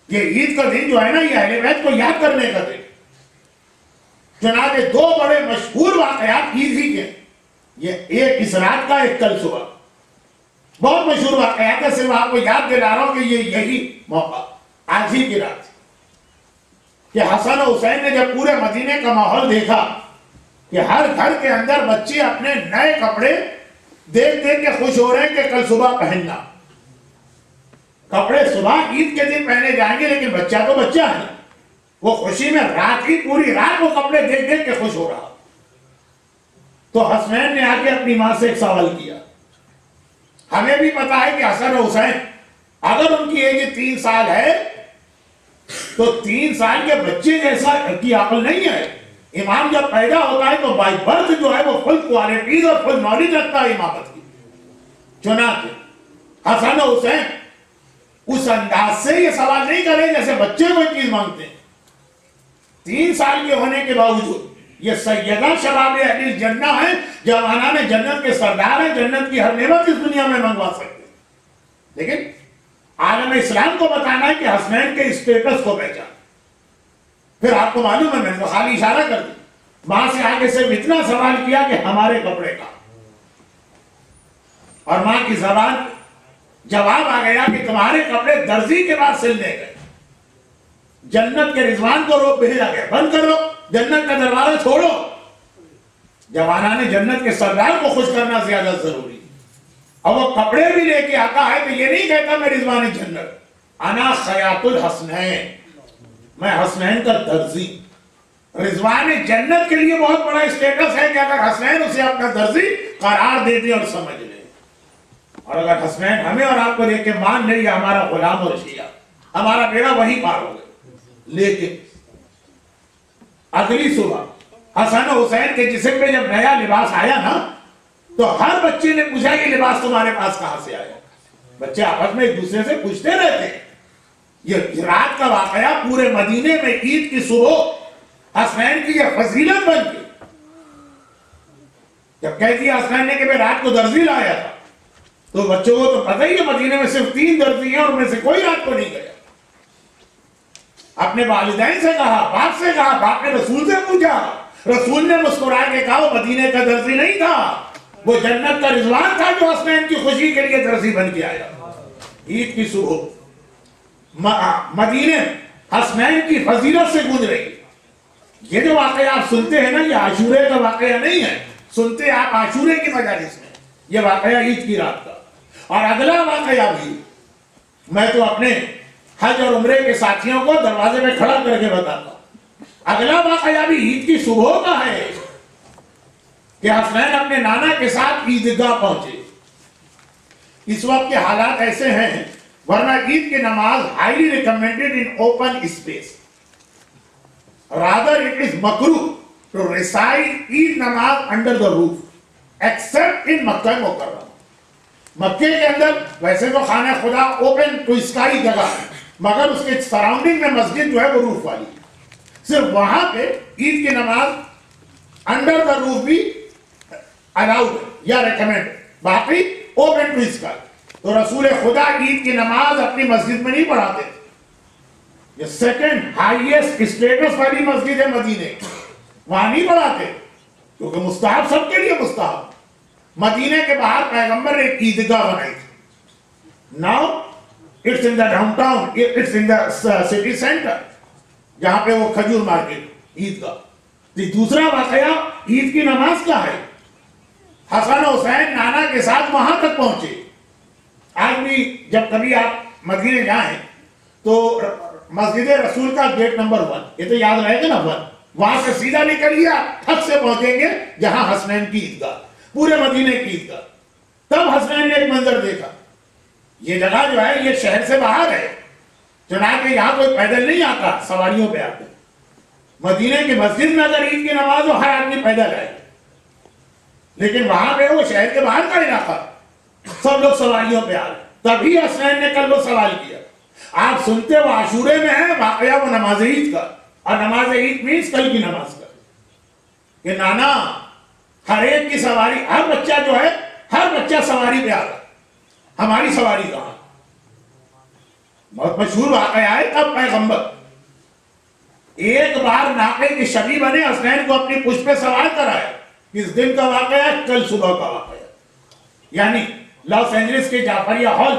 یہ عید کا دن جو ہے نا یہ اہل بیت کو یاد کرنے کا دن. چنانچہ 2 بڑے مشہور واقعات عید ہی کے, یہ ایک اس رات کا, ایک کل صبح. بہت مشہور واقعات ہے, صرف آپ کو یاد دلا رہا ہوں کہ یہ یہی موقع آج ہی کی رات کہ حسن و حسین نے جب پورے مدینے کا ماحول دیکھا کہ ہر گھر کے اندر بچے اپنے نئے کپڑے دیکھ دیکھ کے خوش ہو رہے ہیں کہ کل صبح پہننا. کپڑے صبح عید کے دن پہنے جائیں گے لیکن بچہ تو بچہ ہے, وہ خوشی میں رات کی پوری رات وہ کپڑے دیکھ دیکھ کے خوش ہو رہا. تو حسنین نے آ کے اپنی ماں سے ایک سوال کیا. ہمیں بھی پتا ہے کہ حسن و حسین اگر ان کی ایج 3 سال ہے تو 3 سال کے بچے جیسا کی عقل نہیں ہے. امام جب پیدا ہوتا ہے تو بائی برتھ جو ہے وہ فل کوالٹیز اور فل نالج رکھتا ہے امامت کی. چنانچہ حسن و حسین اس انداز سے یہ سوال نہیں کرے جیسے بچے کوئی چیز مانگتے ہیں. 3 سال کے ہونے کے باوجود یہ سیدہ شباب اہل الجنہ ہیں, جوانان جنت کے سردار ہیں, جنت کی ہر نعمت اس دنیا میں منگوا سکتے ہیں. لیکن عالم اسلام کو بتانا ہے کہ حسنین کے اسٹیٹس کو پہچان. پھر آپ کو معلوم ہے میں نے تو خالی اشارہ کر دی, ماں سے آگے سے اتنا سوال کیا کہ ہمارے کپڑے کا, اور ماں کی زبان جواب آ گیا کہ تمہارے کپڑے درزی کے بعد سلنے گئے. جنت کے رضوان کو روک بھیجا گیا, بند کرو, جنت کا دروازہ چھوڑو. جوانان جنت کے سردار کو خوش کرنا زیادہ ضروری. اور وہ کپڑے بھی لے کے آتا ہے تو یہ نہیں کہتا میں رضوان جنت, انا خیاط الحسنین, میں حسنین کا درزی. رضوان جنت کے لیے بہت بڑا اسٹیٹس ہے کہ اگر حسنین اسے اپنا درزی قرار دے دے اور سمجھ لے. اور اگر حسنین ہمیں اور آپ کو دیکھ کے مان لے یا ہمارا غلام اور شیعہ, ہمارا بیڑا وہی پار ہو گئے. لیکن اگلی صبح حسن و حسین کے جسم پہ جب نیا لباس آیا نا تو ہر بچے نے پوچھا یہ لباس تمہارے پاس کہاں سے آیا. بچے آپس میں ایک دوسرے سے پوچھتے رہتے. یہ رات کا واقعہ پورے مدینے میں عید کی صبح حسنین کی یہ فضیلت بن گئی. جب کہہ دیا حسنین نے کہ میں رات کو درزی لایا تھا تو بچوں کو تو پتہ ہی ہے مدینے میں صرف 3 درزی ہیں اور ان میں سے کوئی رات کو نہیں گیا. اپنے والدین سے کہا, باپ سے کہا, باپ نے رسول سے پوچھا, رسول نے مسکرا کے کہا وہ مدینے کا درزی نہیں تھا, وہ جنت کا رضوان تھا جو حسنین کی خوشی کے لیے درزی بن کے آیا. عید کی صبح مدینے حسنین کی فضیلت سے گونج رہی. یہ جو واقعہ آپ سنتے ہیں نا یہ عاشورے کا واقعہ نہیں ہے, سنتے آپ عاشورے کی مجالس میں, یہ واقعہ عید کی رات کا. اور اگلا واقعہ بھی میں تو اپنے حج اور عمرے کے ساتھیوں کو دروازے میں کھڑا کر کے بتاتا ہوں. اگلا واقعہ بھی عید کی صبح کا ہے کہ حسنین اپنے نانا کے ساتھ عیدگاہ پہنچے. اس وقت کے حالات ایسے ہیں, ورنہ عید کی نماز highly recommended in open space. Rather it is makruh to recite Eid namaz under the roof, except in Makkah Mukarram. مکے کے اندر ویسے تو خانہ خدا اوپن ٹو اسکائی جگہ ہے, مگر اس کے سراؤنڈنگ میں مسجد جو ہے وہ روف والی. صرف وہاں پہ عید کی نماز انڈر دا روف بھی الاؤڈ یا ریکمینڈ, باقی اوپن ٹو اسکائی. تو رسول خدا عید کی نماز اپنی مسجد میں نہیں پڑھاتے. یہ سیکنڈ ہائیسٹ اسٹیٹس والی مسجد ہے مدینے, وہاں نہیں پڑھاتے کیونکہ مستحب سب کے لیے مستحب. مدینے کے باہر پیغمبر نے ایک عیدگاہ بنائی تھی. Now it's in the downtown, it's in the city centre, جہاں پہ وہ کھجور مارکیٹ عیدگاہ. دوسرا واقعہ عید کی نماز کا ہے. حسن و حسین نانا کے ساتھ وہاں تک پہنچے. آج بھی جب کبھی آپ مدینے جائیں تو مسجد رسول کا گیٹ نمبر 1, یہ تو یاد رہے گا نا 1, وہاں سے سیدھا نکلیے آپ تھک سے پہنچیں گے جہاں حسنین کی عیدگاہ, پورے مدینے کی عیدگاہ. تب حسنین نے ایک منظر دیکھا, یہ جگہ جو ہے یہ شہر سے باہر ہے, چنانچہ یہاں کوئی پیدل نہیں آتا, سواریوں پہ آتے. مدینے کی مسجد میں اگر عید کی نماز ہو ہر آدمی پیدل آئے, لیکن وہاں پہ وہ شہر کے باہر کا علاقہ, سب لوگ سواریوں پہ آ رہے. تبھی حسنین نے کل وہ سوال کیا. آپ سنتے وہ عاشورے میں ہے واقعہ وہ نماز عید کا, اور نماز عید مینس کل کی نماز کا, کہ نانا ہر ایک کی سواری, ہر بچہ جو ہے ہر بچہ سواری پہ آ رہا, ہماری سواری کہاں. بہت مشہور واقعہ ہے. تب پیغمبر ایک بار ناقے کی شبی بنے, حسنین کو اپنی پشت پہ سوار کرایا. اس دن کا واقعہ ہے, کل صبح کا واقعہ, یعنی لاس اینجلس کے جعفریہ ہال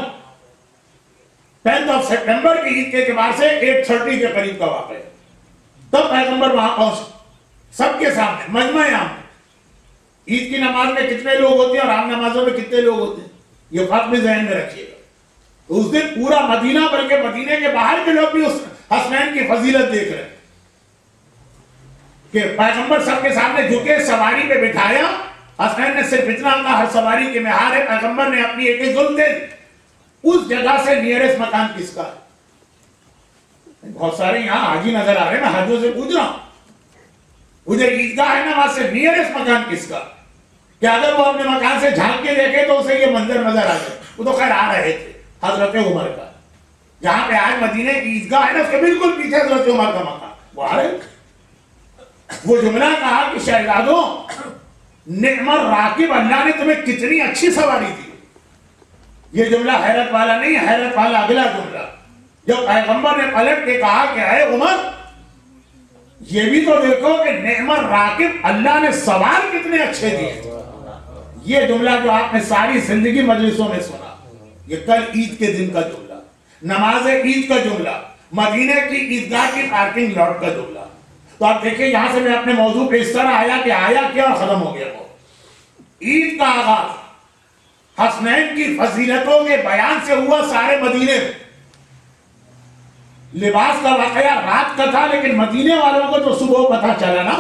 10 سپٹمبر کی عید کے اعتبار سے 8:30 کے قریب کا واقعہ. تب پیغمبر وہاں پہنچے سب کے سامنے مجمع عام میں. عید کی نماز میں کتنے لوگ ہوتے ہیں اور عام نمازوں میں کتنے لوگ ہوتے ہیں, یہ فرق بھی ذہن میں رکھیے گا. تو اس دن پورا مدینہ بلکہ مدینے کے باہر کے لوگ بھی اس حسنین کی فضیلت دیکھ رہے ہیں کہ پیغمبر سب کے سامنے جھکے, سواری پہ بٹھایا. حسنین نے صرف اتنا کہا, ہر سواری کے مہار ہے. پیغمبر نے اپنی ایک ظلم دے دی, اس جگہ سے نیئرسٹ مکان کس کا ہے. بہت سارے یہاں حاجی نظر آ رہے ہیں, میں حاجیوں سے پوچھ رہا ہوں, ادھر عیدگاہ ہے نا, وہاں سے نیئرسٹ مکان کس کا. کہ اگر وہ اپنے مکان سے جھانک کے دیکھے تو اسے یہ منظر نظر آ جائے. وہ تو خیر آ رہے تھے حضرت عمر کا, جہاں پہ آج مدینے کی عیدگاہ ہے نا, اس کے بالکل پیچھے حضرت عمر کا مکان, وہ آ رہے. وہ جملہ کہا کہ شہزادوں, نعم الراکب, اللہ نے تمہیں کتنی اچھی سواری دی. یہ جملہ حیرت والا نہیں, حیرت والا اگلا جملہ جب پیغمبر نے پلٹ کے کہا کہ اے عمر, یہ بھی تو دیکھو کہ نعم الراکب, اللہ نے سوار کتنے اچھے دیے. یہ جملہ جو آپ نے ساری زندگی مجلسوں میں سنا, یہ کل عید کے دن کا جملہ، نماز عید کا جملہ، مدینے کی عیدگاہ کی پارکنگ لاٹ کا جملہ. تو آپ دیکھیں یہاں سے میں اپنے موضوع پہ اس طرح آیا کہ آیا کیا اور ختم ہو گیا. وہ عید کا آغاز حسنین کی فضیلتوں کے بیان سے ہوا سارے مدینے میں. لباس کا واقعہ رات کا تھا لیکن مدینے والوں کو تو صبح پتہ چلا نا.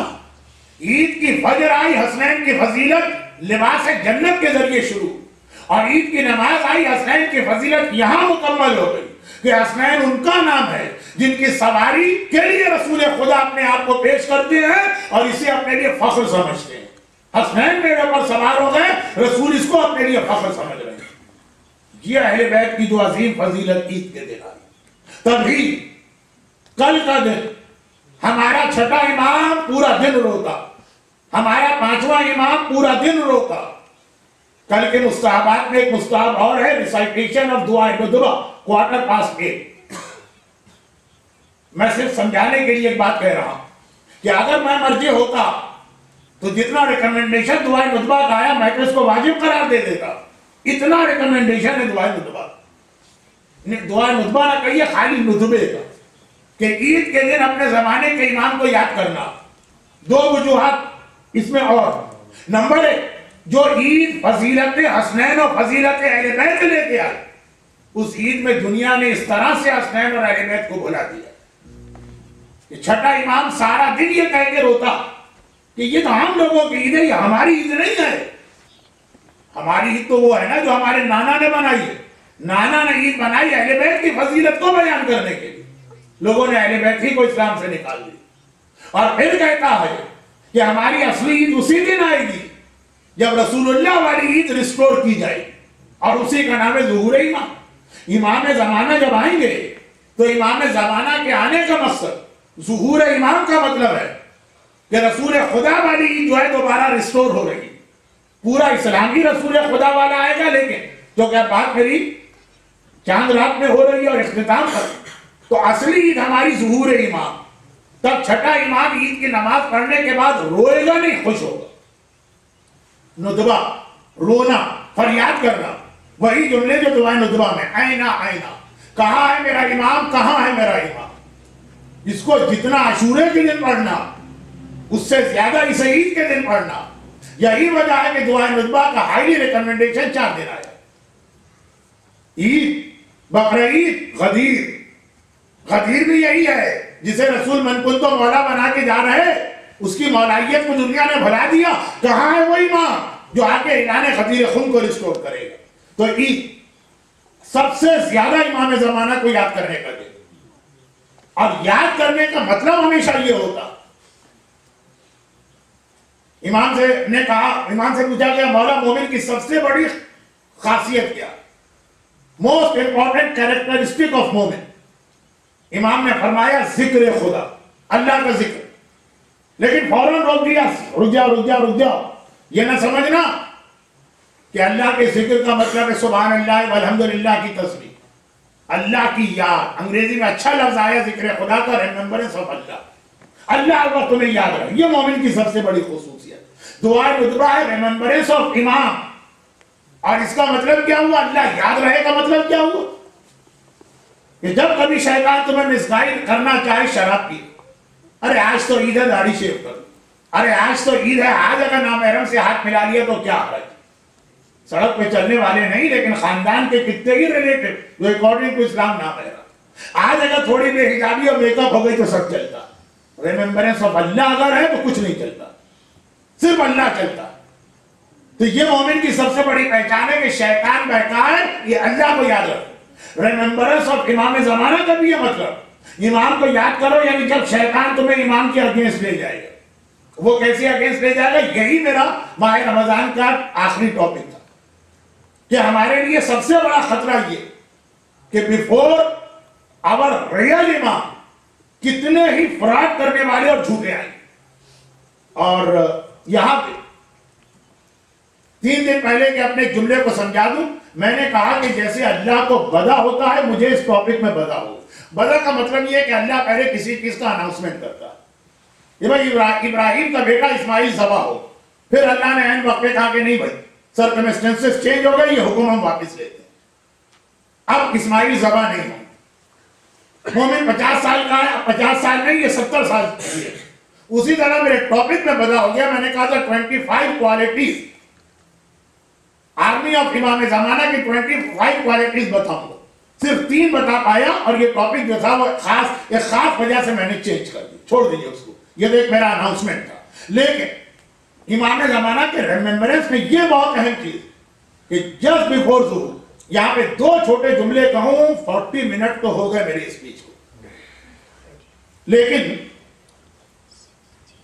عید کی فجر آئی، حسنین کی فضیلت لباس جنت کے ذریعے شروع، اور عید کی نماز آئی، حسنین کی فضیلت یہاں مکمل ہو گئی کہ حسنین ان کا نام ہے جن کی سواری کے لیے رسول خدا اپنے آپ کو پیش کرتے ہیں اور اسے اپنے لیے فخر سمجھتے ہیں. حسنین میرے اوپر سوار ہو گئے، رسول اس کو اپنے لیے فخر سمجھ رہے ہیں. یہ اہل بیت کی جو عظیم فضیلت عید کے دن آئی. تبھی کل کا دن ہمارا چھٹا امام پورا دن روتا، ہمارا پانچواں امام پورا دن روتا. کل کے مستحبات میں ایک مستحب اور ہے، ریسائٹیشن آف دعا ندبہ 8:15. میں صرف سمجھانے کے لیے ایک بات کہہ رہا ہوں کہ اگر میں مرجع ہوتا تو جتنا ریکمنڈیشن دعا ندبہ کا آیا میں تو اس کو واجب قرار دے دیتا. اتنا ریکمنڈیشن ہے دعا ندبہ. دعا ندبہ نہ کہیے، خالی ندبے کا، کہ عید کے دن اپنے زمانے کے امام کو یاد کرنا. دو وجوہات اس میں اور. نمبر ایک، جو عید فضیلت حسنین اور فضیلت اہل بیت لے کے آئی، اس عید میں دنیا نے اس طرح سے حسنین اور اہل بیت کو بھلا دیا کہ چھٹا امام سارا دن یہ کہہ کے روتا کہ یہ تو ہم لوگوں کی عید ہے، یہ ہماری عید نہیں ہے. ہماری عید تو وہ ہے نا جو ہمارے نانا نے بنائی ہے. نانا نے عید بنائی اہل بیت کی فضیلت کو بیان کرنے کے لیے. لوگوں نے اہل بیت ہی کو اسلام سے نکال دی اور پھر کہتا ہے کہ ہماری اصلی عید اسی دن آئے گی جب رسول اللہ والی عید ریسٹور کی جائے، اور اسی کا نام ہے ظہور امام. امام زمانہ جب آئیں گے تو امام زمانہ کے آنے کا مقصد ظہور امام کا مطلب ہے کہ رسول خدا والی عید جو ہے دوبارہ ریسٹور ہو رہی. پورا اسلامی رسول خدا والا آئے گا، لیکن جو کہ بات میری چاند رات میں ہو رہی ہے اور اختتام پر، تو اصلی عید ہماری ظہور امام. تب چھٹا امام عید کی نماز پڑھنے کے بعد روئے گا نہیں، خوش ہوگا. ندبہ، رونا، فریاد کرنا، وہی جملے جو دعائے ندبہ میں، آئینہ آئینہ، کہاں ہے میرا امام، کہاں ہے میرا امام. اس کو جتنا عاشورے کے دن پڑھنا اس سے زیادہ اس عید کے دن پڑھنا. یہی وجہ ہے کہ دعائے ندبہ کا ہائیلی ریکمنڈیشن 4 دن آیا. عید، بقرعید، غدیر. غدیر بھی یہی ہے جسے رسول من کنتو مولا بنا کے جا رہے، اس کی مولائیت کو دنیا نے بھلا دیا. کہاں ہے وہ امام جو آ کے اعلان غدیر خون کو ریسٹور کرے گا؟ تو عید سب سے زیادہ امام زمانہ کو یاد کرنے کا دن. اور یاد کرنے کا مطلب ہمیشہ یہ ہوتا. امام سے پوچھا گیا مولا مومن کی سب سے بڑی خاصیت کیا؟ موسٹ امپورٹنٹ کیریکٹرسٹک آف مومن. امام نے فرمایا ذکر خدا، اللہ کا ذکر. لیکن فوراً روک دیا، رک جاؤ. یہ نہ سمجھنا کہ اللہ کے ذکر کا مطلب ہے سبحان اللہ والحمدللہ کی تسبیح، اللہ کی یاد. انگریزی میں اچھا لفظ آیا ذکر خدا کا، ریممبرنس آف اللہ. اللہ کا تمہیں یاد رہے، یہ مومن کی سب سے بڑی خصوصیت. دعا ندبہ ہے ریممبرنس آف امام. اور اس کا مطلب کیا ہوا؟ اللہ یاد رہے کا مطلب کیا ہوا؟ کہ جب کبھی شیطان تمہیں مسگائیڈ کرنا چاہے شراب پی، ارے آج تو عید ہے داڑھی شیو کر، ارے آج تو عید ہے، آج اگر نامحرم سے ہاتھ ملا لیا تو کیا حرج. سڑک پہ چلنے والے نہیں لیکن خاندان کے کتنے ہی ریلیٹڈ جو اکارڈنگ ٹو اسلام نامحرم. آج اگر تھوڑی بے حجابی اور میک اپ ہو گئی تو سب چلتا. ریممبرنس آف اللہ اگر ہے تو کچھ نہیں چلتا، صرف اللہ چلتا. تو یہ مومن کی سب سے بڑی پہچان ہے کہ شیطان بہکا ہے، یہ اللہ کو یاد رکھو. ریممبرنس آف امام زمانہ کا بھی یہ مطلب، امام کو یاد کرو یعنی جب شیطان تمہیں امام کے اگینسٹ لے جائے گا. وہ کیسے اگینسٹ لے جائے گا؟ یہی میرا ماہ رمضان کا آخری ٹاپک تھا کہ ہمارے لیے سب سے بڑا خطرہ یہ کہ بیفور آور ریئل امام کتنے ہی فراڈ کرنے والے اور جھوٹے آئے. اور یہاں پہ 3 دن پہلے کے اپنے جملے کو سمجھا دوں. میں نے کہا کہ جیسے اللہ کو بدا ہوتا ہے، مجھے اس ٹاپک میں بدا ہو. بدا کا مطلب یہ ہے کہ اللہ پہلے کسی چیز کا اناؤنسمنٹ کرتا ہے. یہ بھائی ابراہیم کا بیٹا اسماعیل ذبح ہو، پھر اللہ نے عین وقت پہ کہا کہ نہیں بھائی سرکمسٹنسز چینج ہو گئے، یہ حکم ہم واپس لیتے ہیں. اب اسماعیل ذبح نہیں ہوں. مومن 50 سال کا ہے, 50 سال نہیں, یہ 70 سال کی ہے. اسی طرح میرے ٹاپک میں بدا ہو گیا. میں نے کہا تھا 25 کوالٹیز, آرمی آف امام زمانہ کی 25 کوالٹیز بتاؤں گا. صرف 3 بتا پایا, اور یہ ٹاپک جو تھا وہ ایک خاص وجہ سے میں نے چینج کر دی. چھوڑ دیجیے اس کو, یہ تو ایک میرا اناؤنسمنٹ تھا. لیکن امام زمانہ کے ریممبرنس میں یہ بہت اہم چیز کہ جسٹ بیفور ظہور یہاں پہ 2 چھوٹے جملے کہوں, 40 منٹ تو ہو گئے میری اسپیچ کو. لیکن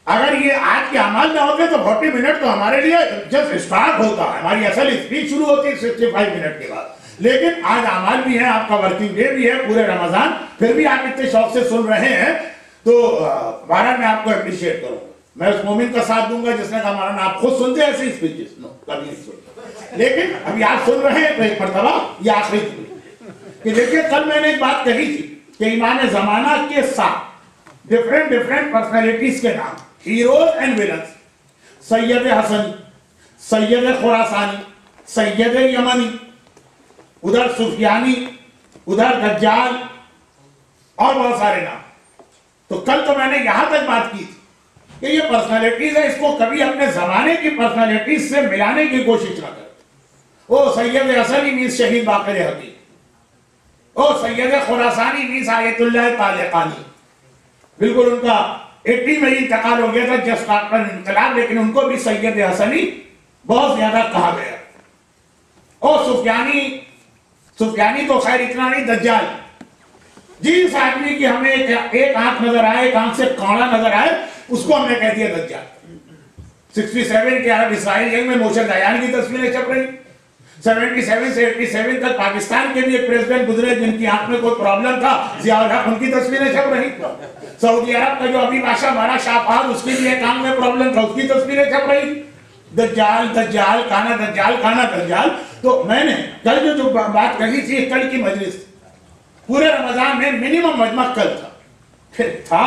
اگر یہ آج کے اعمال میں ہوتے تو 40 منٹ تو ہمارے لیے جسٹ اسٹارٹ ہوتا ہے. ہماری اصل اسپیچ شروع ہوتی ہے 65 منٹ کے بعد. لیکن آج اعمال بھی ہیں, آپ کا ورکنگ ڈے بھی ہے, پورے رمضان, پھر بھی آپ اتنے شوق سے سن رہے ہیں, تو بہرحال میں آپ کو اپریشیٹ کروں گا. میں اس مومن کا ساتھ دوں گا جس نے کہا مولانا آپ خود سنتے ہیں ایسی اسپیچز؟ نو, کبھی نہیں سنتے. لیکن ابھی آپ سن رہے ہیں تو ایک مرتبہ یہ آخری کہ دیکھیے, کل میں نے ایک بات کہی تھی کہ امام زمانہ کے ساتھ ڈفرینٹ پرسنالٹیز کے نام, ہیروز اینڈ ولنز, سید حسنی, سید خراسانی, سید یمنی, ادھر سفیانی, ادھر دجال, اور بہت سارے نام. تو کل تو میں نے یہاں تک بات کی تھی کہ یہ پرسنالٹیز ہے, اس کو کبھی اپنے زمانے کی پرسنالٹیز سے ملانے کی کوشش نہ کریں. او سید حسنی مینس شہید باقر حقیق, او سید خراسانی مینس آیت اللہ طالقانی. بالکل ان کا 80 میں ہی انتقال ہو گیا تھا جسٹ آفٹر انقلاب, لیکن ان کو بھی سید حسنی بہت زیادہ کہا گیا. او سفیانی تو خیر اتنا نہیں, دجال جس آدمی کی ہمیں ایک آنکھ نظر آئے, ایک آنکھ سے کاڑا نظر آئے, اس کو ہم نے کہہ دیا دجال. 67 کے عرب اسرائیل جنگ میں موشن دیان کی تصویریں چھپ رہی. 77 سے 87 تک پاکستان کے بھی ایک پریزیڈنٹ گزرے جن کی آنکھ میں کوئی پرابلم تھا, ضیاء الحق, ان کی تصویریں چھپ رہی. سعودی عرب کا جو ابھی بادشاہ ہمارا شاہ فہد, اس کی بھی ایک آنکھ میں پرابلم تھا, اس کی تصویریں چھپ رہی. دجال دجال کانا دجال کانا دجال. تو میں نے کل جو بات کہی تھی, کل کی مجلس پورے رمضان میں منیمم مجمع کل تھا, پھر تھا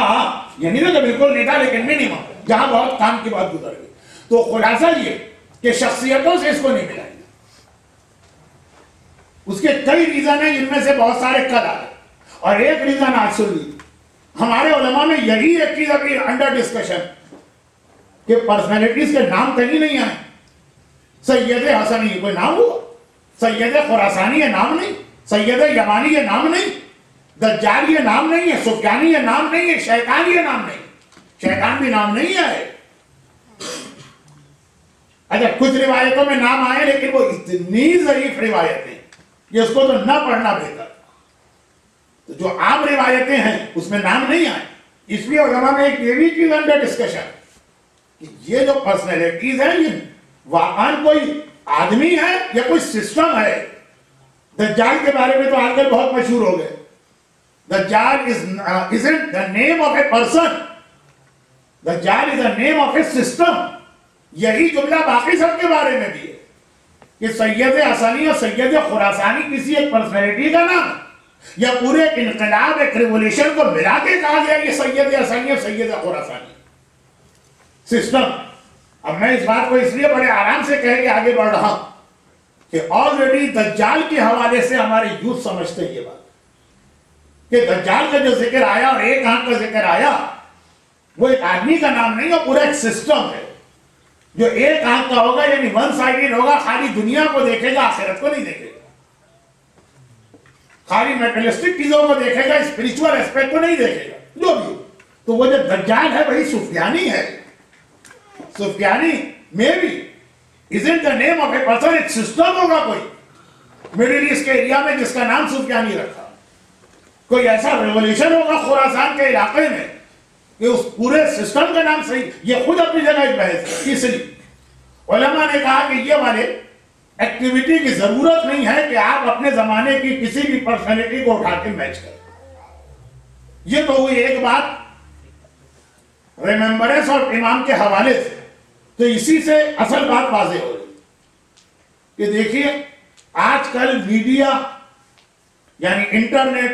یہ نہیں تھا کہ بالکل نہیں تھا, لیکن منیمم جہاں بہت کام کی بات گزر گئی. تو خلاصہ یہ کہ شخصیتوں سے اس کو نہیں ملائیں گے. اس کے کئی ریزن ہیں جن میں سے بہت سارے کل آئے, اور ایک ریزن آج سن لی. ہمارے علماء میں یہی ایک چیز ابھی انڈر ڈسکشن کہ پرسنالٹیز کے نام کہیں نہیں آئے. سید حسنی کوئی نام ہوا, سید خراسانی یہ نام نہیں, سید یمانی یہ نام نہیں, دجال یہ نام نہیں ہے, سفیانی یہ نام نہیں ہے, شیطان یہ نام نہیں, شیطان بھی نام نہیں ہے. اچھا کچھ روایتوں میں نام آئے, لیکن وہ اتنی ضعیف روایتیں کہ اس کو تو نہ پڑھنا بہتر. تو جو عام روایتیں ہیں اس میں نام نہیں آئے. اس لیے علماء میں ایک یہ بھی چیز انڈر ڈسکشن کہ یہ جو پرسنالٹیز ہیں یہ واقعاً کوئی آدمی ہے یا کوئی سسٹم ہے. دجال کے بارے میں تو آج کل بہت مشہور ہو گئے. دجال isn't the name of a person. دجال is the name of a system. یہی جملہ باقی سب کے بارے میں بھی ہے کہ سید حسنی اور سید خراسانی کسی ایک پرسنالٹی کا نام یا پورے انقلاب ایک ریولیوشن کو ملا کے کہا گیا یہ سید حسنی اور سید خراسانی سسٹم. اب میں اس بات کو اس لیے بڑے آرام سے کہہ کے آگے بڑھ رہا ہوں کہ آلریڈی دجال کے حوالے سے ہمارے یوتھ سمجھتے ہیں یہ بات کہ دجال کا جو ذکر آیا اور ایک آنکھ کا ذکر آیا وہ ایک آدمی کا نام نہیں, وہ پورا ایک سسٹم ہے جو ایک آنکھ کا ہوگا, یعنی ون سائیڈڈ ہوگا, خالی دنیا کو دیکھے گا, آخرت کو نہیں دیکھے گا, خالی میٹریلسٹک چیزوں کو دیکھے گا, اسپرچول ایسپیکٹ کو نہیں دیکھے گا, جو بھی. تو وہ جو دجال ہے وہی سفیانی ہے. سفیانی میں بھی isn't the name of a person, ایک سسٹم ہوگا کوئی مڈل ایسٹ کے ایریا میں جس کا نام سفیانی رکھا. کوئی ایسا ریولیوشن ہوگا خراسان کے علاقے میں کہ اس پورے سسٹم کا نام صحیح. یہ خود اپنی جگہ ایک بحث ہے. اس لیے علماء نے کہا کہ یہ والے ایکٹیویٹی کی ضرورت نہیں ہے کہ آپ اپنے زمانے کی کسی بھی پرسنالٹی کو اٹھا کے میچ کریں. یہ تو ہوئی ایک بات ریممبرنس اور امام کے حوالے سے. تو اسی سے اصل بات واضح ہو رہی کہ دیکھیے آج کل میڈیا یعنی انٹرنیٹ,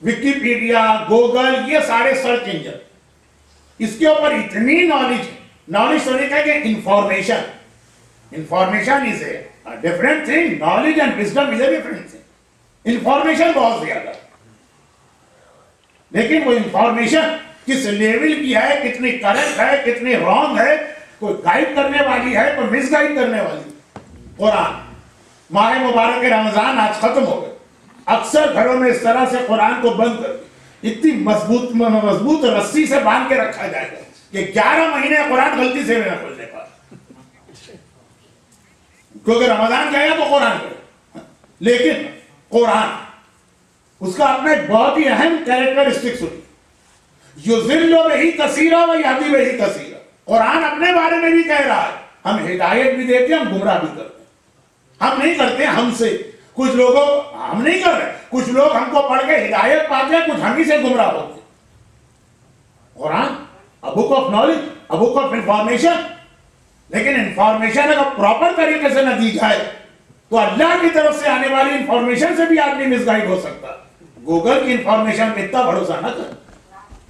وکیپیڈیا, گوگل, یہ سارے سرچ انجن, اس کے اوپر اتنی نالج ہے. نالج تو نہیں کہہ کہ information is a different thing, knowledge and wisdom is a different thing. Information بہت زیادہ، لیکن وہ انفارمیشن کس لیول کی ہے، کتنی کریکٹ ہے، کتنی رانگ ہے، کوئی گائیڈ کرنے والی ہے، کوئی مس گائیڈ کرنے والی. قرآن ماہ مبارک رمضان آج ختم ہو گئے، اکثر گھروں میں اس طرح سے قرآن کو بند کر دی، اتنی مضبوط رسی سے باندھ کے رکھا جائے گا کہ 11 مہینے قرآن غلطی سے بھی نہ کھولنے پا، کیونکہ رمضان گیا تو قرآن گیا. لیکن قرآن اس کا اپنا ایک بہت ہی اہم کیریکٹرسٹکس ہوتی، یضل بہ کثیرا و یہدی بہ کثیرا. قرآن اپنے بارے میں بھی کہہ رہا ہے ہم ہدایت بھی دیتے ہیں، ہم گمراہ بھی کرتے ہیں. ہم نہیں کرتے ہم سے، کچھ لوگوں ہم نہیں کر رہے، کچھ لوگ ہم کو پڑھ کے ہدایت پاتے ہیں، کچھ ہم ہی سے گمراہ ہوتے ہیں. قرآن a book of knowledge, a book of information. لیکن انفارمیشن اگر پراپر طریقے سے نہ دی جائے تو اللہ کی طرف سے آنے والی انفارمیشن سے بھی آدمی مس گائیڈ ہو سکتا. گوگل کی انفارمیشن پہ اتنا بھروسہ نہ کر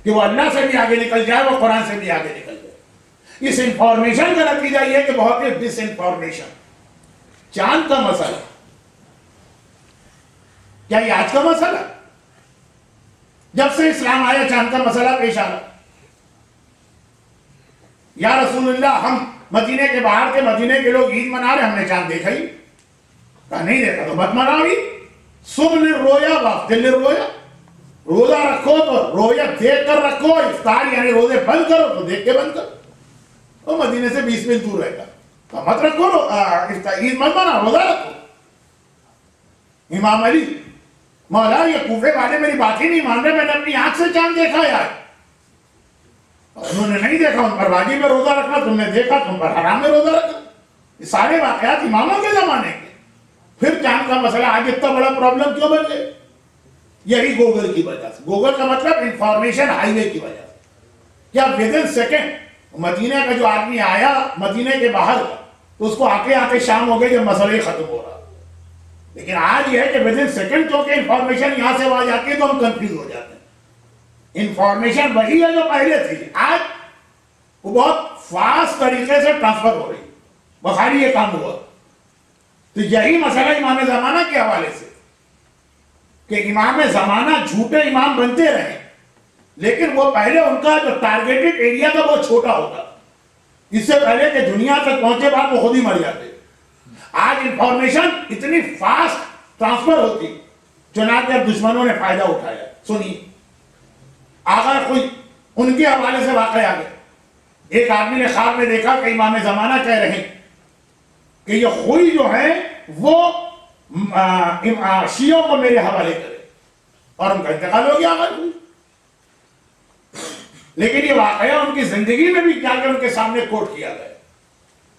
کہ وہ اللہ سے بھی آگے نکل جائے، وہ قرآن سے بھی آگے نکل جائے. اس انفارمیشن کا نتیجہ یہ کہ بہت ہی ڈس انفارمیشن. چاند کا مسئلہ کیا یہ آج کا مسئلہ؟ جب سے اسلام آیا چاند کا مسئلہ پیش آ رہا. یا رسول اللہ ہم مدینے کے باہر کے مدینے کے لوگ عید منا رہے، ہم نے چاند دیکھا ہی؟ کہا نہیں دیکھا تو مت مناؤ عید. صبح للرویا وافطر للرویا، روزہ رکھو تو رویا دیکھ کر رکھو، افطار یعنی روزے بند کرو تو دیکھ کے بند کرو. وہ مدینے سے 20 میل دور رہتا، تو مت رکھو عید مت مناؤ، روزہ رکھو. امام علی مولا یہ کوفے والے میری بات ہی نہیں مان رہے، میں نے اپنی آنکھ سے چاند دیکھا یار. انہوں نے نہیں دیکھا، ان پر واجب میں روزہ رکھنا، تم نے دیکھا تم پر حرام میں روزہ رکھنا. یہ سارے واقعات اماموں کے زمانے کے. پھر چاند کا مسئلہ آج اتنا بڑا پرابلم کیوں بن گئے؟ یہی گوگل کی وجہ سے. گوگل کا مطلب انفارمیشن ہائی وے کی وجہ سے. کیا ودن سیکنڈ مدینہ کا جو آدمی آیا مدینہ کے باہر کا تو اس کو آتے شام ہو گئے جب مسئلہ ہی ختم ہو رہا. لیکن آج یہ ہے کہ ودن سیکنڈ کیونکہ انفارمیشن یہاں سے وہاں جاتی ہے تو ہم کنفیوز ہو جاتے ہیں. انفارمیشن وہی ہے جو پہلے تھی، آج وہ بہت فاسٹ طریقے سے ٹرانسفر ہو رہی. بخاری یہ کام ہوا. تو یہی مسئلہ امام زمانہ کے حوالے سے کہ امام زمانہ جھوٹے امام بنتے رہے، لیکن وہ پہلے ان کا جو ٹارگیٹڈ ایریا تھا وہ چھوٹا ہوتا. اس سے پہلے کہ دنیا تک پہنچے بعد وہ خود ہی مر جاتے. آج انفارمیشن اتنی فاسٹ ٹرانسفر ہوتی، چنانچہ دشمنوں نے فائدہ اٹھایا. سنیے اگر کوئی ان کے حوالے سے واقعہ آ گیا. ایک آدمی نے خواب میں دیکھا کہ امام زمانہ کہہ رہے ہیں کہ یہ خوئی جو ہے وہ شیعوں کو میرے حوالے کرے، اور ان کا انتقال ہو گیا. لیکن یہ واقعہ ان کی زندگی میں بھی جا کر ان کے سامنے کوٹ کیا گیا.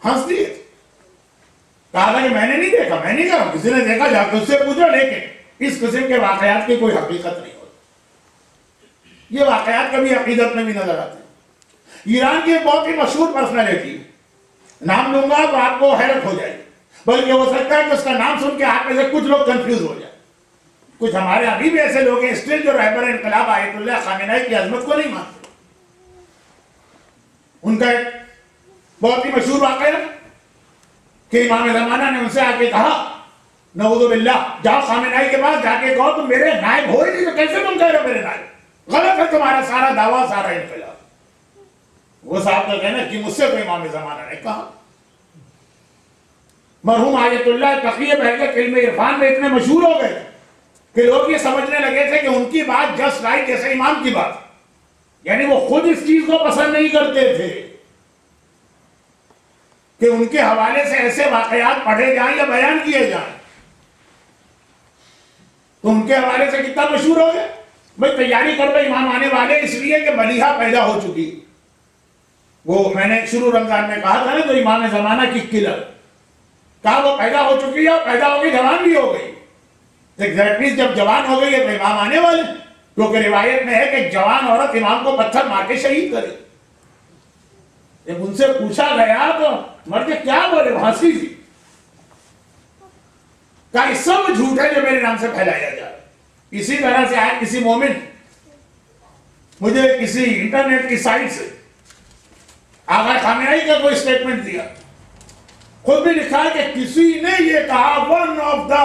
ہنس دیے، کہا تھا کہ میں نے نہیں دیکھا، میں نہیں کہا، کسی نے دیکھا جا کے اس سے پوچھو. لیکن اس قسم کے واقعات کی کوئی حقیقت نہیں ہوتی. یہ واقعات کبھی عقیدت میں بھی نظر آتے ہیں. ایران کی ایک بہت ہی مشہور پرسنالٹی، نام لوں گا تو آپ کو حیرت ہو جائے گی، بلکہ ہو سکتا ہے کہ اس کا نام سن کے آپ میں سے کچھ لوگ کنفیوز ہو جائیں. کچھ ہمارے ابھی بھی ایسے لوگ ہیں اسٹل جو رہبر انقلاب آیت اللہ خامنہئی کی عظمت کو نہیں مانتے. ان کا ایک بہت ہی مشہور واقعہ کہ امام زمانہ نے ان سے آ کے کہا نعوذ باللہ جاؤ خامنہئی کے پاس جا کے کہو تم میرے نائب ہو ہی نہیں، تو کیسے تم کہہ رہے ہو میرے نائب؟ غلط ہے تمہارا سارا دعویٰ، سارا انقلاب. وہ صاحب کا کہنا کہ مجھ سے تو امام زمانہ نے کہا. مرحوم آیت اللہ تقی بہرکت علم عرفان میں اتنے مشہور ہو گئے کہ لوگ یہ سمجھنے لگے تھے کہ ان کی بات جسٹ رائٹ جیسے امام کی بات، یعنی وہ خود اس چیز کو پسند نہیں کرتے تھے کہ ان کے حوالے سے ایسے واقعات پڑھے جائیں یا بیان کیے جائیں. تو ان کے حوالے سے کتنا مشہور ہو گئے. بھائی تیاری کر لو امام آنے والے، اس لیے کہ ملیحہ پیدا ہو چکی. وہ میں نے شروع رمضان میں کہا تھا نا، تو امام زمانہ کی کلر کہا وہ پیدا ہو چکی ہے، پیدا ہو گئی، جوان بھی ہو گئی. ایگزیکٹلی جب جوان ہو گئی ہے تو امام آنے والے، کیونکہ روایت میں ہے کہ جوان عورت امام کو پتھر مار کے شہید کرے. جب ان سے پوچھا گیا تو مرد کیا بولے، ہنسی تھی. کہا یہ سب جھوٹ ہے جو میرے نام سے پھیلایا جا رہا ہے. اسی طرح سے آج کسی مومن مجھے کسی انٹرنیٹ کی سائٹ سے آغا خامنہئی کا کوئی سٹیٹمنٹ دیا، خود بھی لکھا ہے کہ کسی نے یہ کہا ون آف دا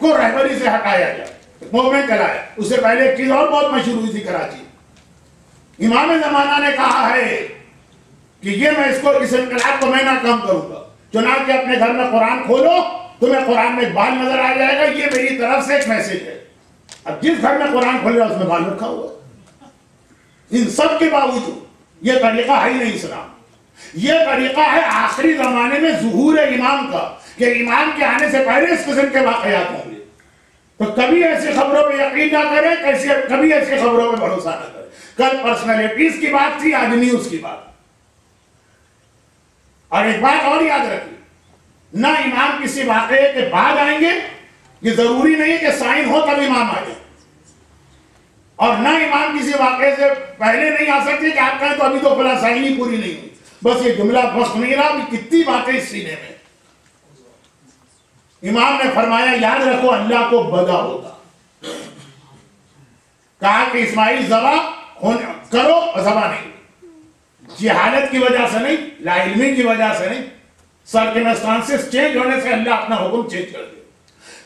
کو رہبری سے ہٹایا جائے، موومنٹ چلایا۔ اس سے پہلے ایک چیز اور بہت مشہور ہوئی تھی کراچی، امام زمانہ نے کہا ہے کہ یہ میں اس انقلاب کو میں ناکام کروں گا، چنانچہ اپنے گھر میں قرآن کھولو، تمہیں قرآن میں ایک بال نظر آ جائے گا، یہ میری طرف سے ایک میسج ہے۔ اب جس گھر میں قرآن کھول رہا ہے اس میں بال رکھا ہوا ہے۔ ان سب کے باوجود یہ طریقہ ہے ہی نہیں اسلام، یہ طریقہ ہے آخری زمانے میں ظہور امام کا، کہ امام کے آنے سے پہلے اس قسم کے واقعات ہوں گے۔ تو کبھی ایسی خبروں پہ یقین نہ کریں، کبھی ایسی خبروں پہ بھروسہ نہ کریں۔ کل پرسنالٹیز کی بات تھی، آج نیوز کی بات۔ اور ایک بات اور یاد رکھیے، نہ امام کسی واقعے کے بعد آئیں گے، یہ ضروری نہیں ہے کہ سائن ہو تب امام آ جائے، اور نہ امام کسی واقعے سے پہلے نہیں آ سکتے کہ آپ کہیں تو ابھی تو فلاں سائن ہی پوری نہیں ہوئی، بس یہ جملہ وقت نہیں رہا، ابھی کتنی باتیں اس سینے میں۔ امام نے فرمایا یاد رکھو اللہ کو بدا ہوتا، کہا کہ اسماعیل ذبح کرو اور ذبح نہیں، جہالت کی وجہ سے نہیں، لا علمی کی وجہ سے نہیں، سرکمسٹانسز چینج ہونے سے اللہ اپنا حکم چینج کر دے۔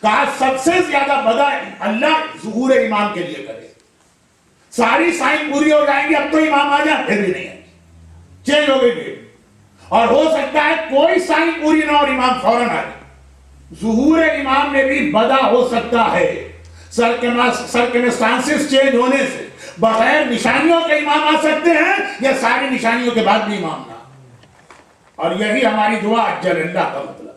کہا سب سے زیادہ بدا اللہ ظہور امام کے لیے کرے، ساری سائن پوری ہو جائیں گی، اب تو امام آ جائے پھر بھی نہیں آئے، چینج ہو گئی ڈیٹ، اور ہو سکتا ہے کوئی سائن پوری نہ اور امام فوراً آ جائے۔ ظہور امام میں بھی بدا ہو سکتا ہے، سرکمسٹانسز چینج ہونے سے بغیر نشانیوں کے امام آ سکتے ہیں، یا ساری نشانیوں کے بعد بھی امام نہ۔ اور یہی ہماری دعا اجل اللہ کا مطلب۔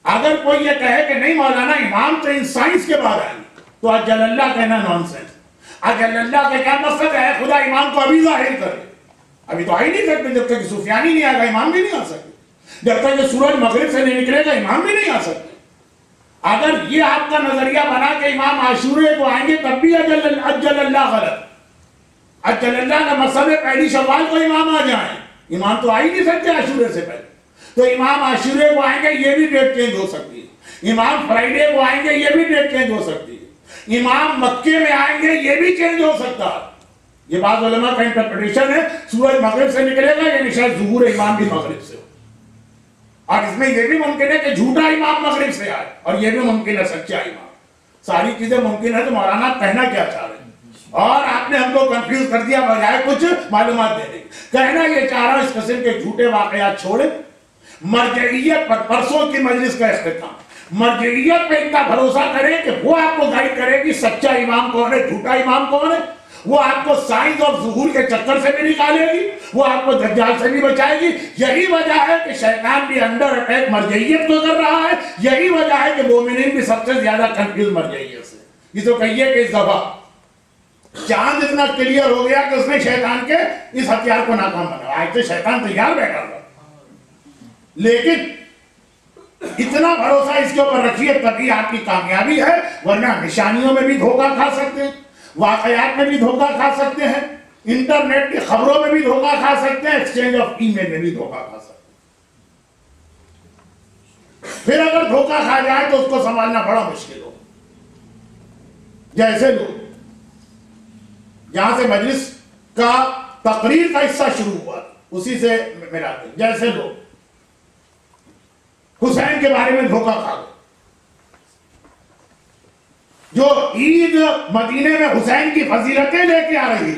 اگر کوئی یہ کہے کہ نہیں مولانا امام تو ان سائنس کے بعد آئیں گے، تو اجل اللہ کہنا نان سینس۔ اجل اللہ کا کیا مقصد ہے؟ خدا امام کو ابھی ظاہر کرے، ابھی تو آ ہی نہیں سکتے، جب تک سفیانی نہیں آئے گا امام بھی نہیں آ سکتے، جب تک کہ سورج مغرب سے نہیں نکلے گا امام بھی نہیں آ سکتے۔ اگر یہ آپ کا نظریہ بنا کہ امام عاشورے کو آئیں گے تب بھی اجل اللہ غلط۔ اجل اللہ کا مقصد ہے پہلی شوال کو امام آ جائیں، امام تو آ ہی نہیں سکتے عاشورے سے پہلے، تو امام عاشورے کو آئیں گے یہ بھی ڈیٹ چینج ہو سکتی ہے، امام فرائیڈے کو آئیں گے یہ بھی ڈیٹ چینج ہو سکتی ہے، امام مکے میں آئیں گے یہ بھی چینج ہو سکتا ہے۔ یہ بعض علماء کا انٹرپریٹیشن ہے سورج مغرب سے نکلے گا، یعنی شاید ظہور امام بھی مغرب سے ہو، اور اس میں یہ بھی ممکن ہے کہ جھوٹا امام مغرب سے آئے، اور یہ بھی ممکن ہے سچا امام۔ ساری چیزیں ممکن ہے، تو مولانا کہنا کیا چاہ رہے ہیں؟ اور آپ نے ہم کو کنفیوز کر دیا بجائے کچھ معلومات دینے کی۔ کہنا یہ چاہ رہا ہوں اس قسم کے جھوٹے واقعات چھوڑے، مرجعیت پر پرسوں کی مجلس کا اختتام، مرجعیت پہ اتنا بھروسہ کریں کہ وہ آپ کو گائیڈ کرے کہ سچا امام کون ہے، جھوٹا امام کون ہے، وہ آپ کو سائنس اور ظہور کے چکر سے بھی نکالے گی، وہ آپ کو دجال سے بھی بچائے گی۔ یہی وجہ ہے کہ شیطان بھی انڈر اٹیک مرجعیت کو کر رہا ہے، یہی وجہ ہے کہ مومنین بھی سب سے زیادہ کنفیوز مرجعیت سے۔ یہ تو کہیے کہ ذبح چاند اتنا کلیئر ہو گیا کہ اس نے شیطان کے اس ہتھیار کو ناکام بنایا، آج تو شیطان تیار بیٹھا تھا، لیکن اتنا بھروسہ اس کے اوپر رکھیے تبھی آپ کی کامیابی ہے، ورنہ نشانیوں میں بھی دھوکہ کھا سکتے ہیں، واقعات میں بھی دھوکہ کھا سکتے ہیں، انٹرنیٹ کی خبروں میں بھی دھوکہ کھا سکتے ہیں، ایکسچینج آف ای میل میں بھی دھوکہ کھا سکتے ہیں۔ پھر اگر دھوکہ کھا جائے تو اس کو سنبھالنا بڑا مشکل ہو۔ جیسے لوگ جہاں سے مجلس کا تقریر کا حصہ شروع ہوا اسی سے ملاتے ہیں، جیسے لوگ حسین کے بارے میں دھوکہ کھا گئے، جو عید مدینے میں حسین کی فضیلتیں لے کے آ رہی،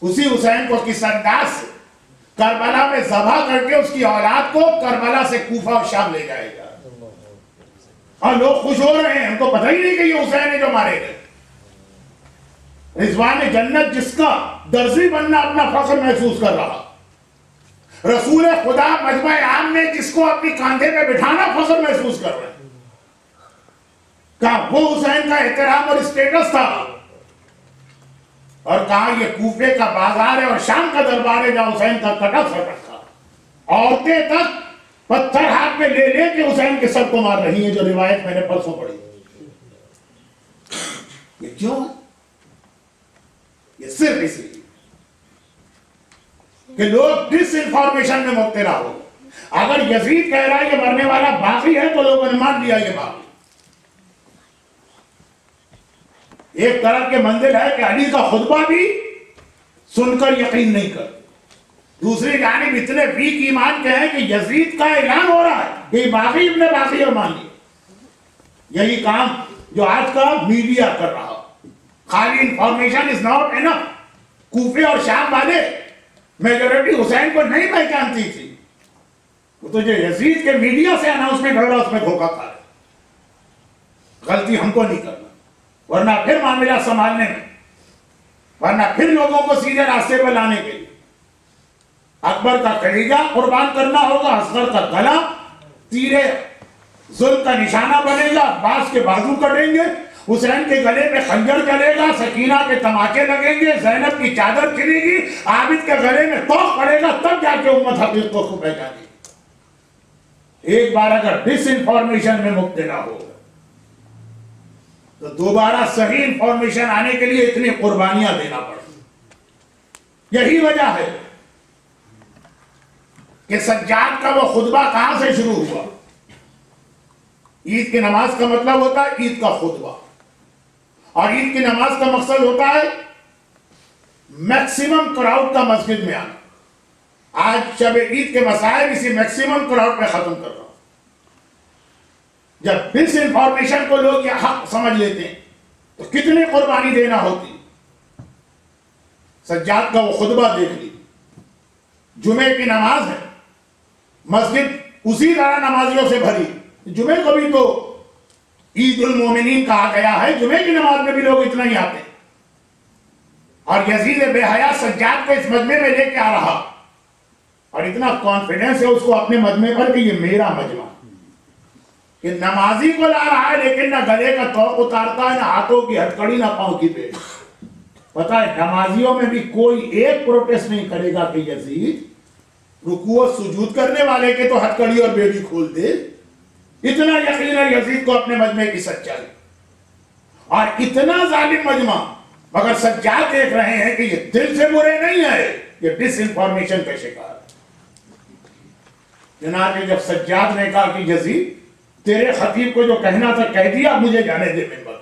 اسی حسین کو کس انداز سے کربلا میں ذبح کر کے اس کی اولاد کو کربلا سے کوفہ اور شام لے جائے گا، اور لوگ خوش ہو رہے ہیں، ہم کو پتہ ہی نہیں کہ یہ حسین ہے جو مارے گئے۔ رضوان جنت جس کا درزی بننا اپنا فخر محسوس کر رہا، رسول خدا مجمع عام میں جس کو اپنی کاندھے پہ بٹھانا فخر محسوس کر رہے ہیں، کہا وہ حسین کا احترام اور اسٹیٹس تھا، اور کہا یہ کوفے کا بازار ہے اور شام کا دربار ہے جہاں حسین کا کٹا سر رکھا، عورتیں تک پتھر ہاتھ میں لے لے کے حسین کے سر کو مار رہی ہیں، جو روایت میں نے پرسوں پڑھی۔ یہ کیوں ہے؟ یہ صرف اس لیے کہ لوگ ڈس انفارمیشن میں مبتلا ہو۔ اگر یزید کہہ رہا ہے کہ مرنے والا باقی ہے تو لوگوں نے مان لیا یہ باقی۔ ایک طرف کے منزل ہے کہ علی کا خطبہ بھی سن کر یقین نہیں کر، دوسری جانب اتنے ویک ایمان کے ہیں کہ یزید کا اعلان ہو رہا ہے کہ باقی ابن باقی اور مان لیا۔ یہی کام جو آج کا میڈیا کر رہا. خالی انفارمیشن از ناٹ انف. کوفے اور شام والے میجورٹی حسین کو نہیں پہچانتی تھی. وہ تو جو یزید کے میڈیا سے اناؤنسمنٹ ہو رہا اس میں دھوکہ کھا رہے. غلطی ہم کو نہیں کرنا, ورنہ پھر معاملہ سنبھالنے میں, ورنہ پھر لوگوں کو سیدھے راستے پر لانے کے لیے اکبر کا کلیجہ قربان کرنا ہوگا, اصغر کا گلا تیرے ظلم کا نشانہ بنے گا, عباس کے بازو کٹیں گے, حسین کے گلے میں خنجر چلے گا, سکینہ کے تماچے لگیں گے, زینب کی چادر کھلے گی, عابد کے گلے میں توق پڑے گا, تب جا کے امت حقیقت کو پہچانے گی. ایک بار اگر ڈس انفارمیشن میں مبتلا ہو تو دوبارہ صحیح انفارمیشن آنے کے لیے اتنی قربانیاں دینا پڑتی. یہی وجہ ہے کہ سجاد کا وہ خطبہ کہاں سے شروع ہوا. عید کی نماز کا مطلب ہوتا ہے عید کا خطبہ, اور عید کی نماز کا مقصد ہوتا ہے میکسیمم کراؤڈ کا مسجد میں آنا. آج شب عید کے مسائل اسی میکسیمم کراؤڈ میں ختم کر رہا ہوں. جب ڈس انفارمیشن کو لوگ یہ حق سمجھ لیتے ہیں تو کتنی قربانی دینا ہوتی. سجاد کا وہ خطبہ دیکھ لی, جمعے کی نماز ہے, مسجد اسی طرح نمازیوں سے بھری. جمعے کو بھی تو عید المومنین کہا گیا ہے, جمعے کی نماز میں بھی لوگ اتنا ہی آتے. اور یزید بے حیا سجاد کو اس مجمع میں لے کے آ رہا, اور اتنا کانفیڈنس ہے اس کو اپنے مجمع پر کہ یہ میرا مجمع, کہ نمازی کو لا رہا ہے لیکن نہ گلے کا توق اتارتا ہے, نہ ہاتھوں کی ہتکڑی, نہ پاؤں کی پیٹ. پتا ہے نمازیوں میں بھی کوئی ایک پروٹیسٹ نہیں کرے گا کہ یزید رکوع و سجود کرنے والے کے تو ہتکڑی اور بیڑی کھول دے. اتنا یقین ہے یزید کو اپنے مجمع کی سچائی, اور اتنا ظالم مجمع, مگر سجاد دیکھ رہے ہیں کہ یہ دل سے برے نہیں ہے, یہ ڈس انفارمیشن کا شکار ہے. چنانچہ جب سجاد نے کہا کہ یزید تیرے خطیب کو جو کہنا تھا کہہ دیا, مجھے جانے دے منبر.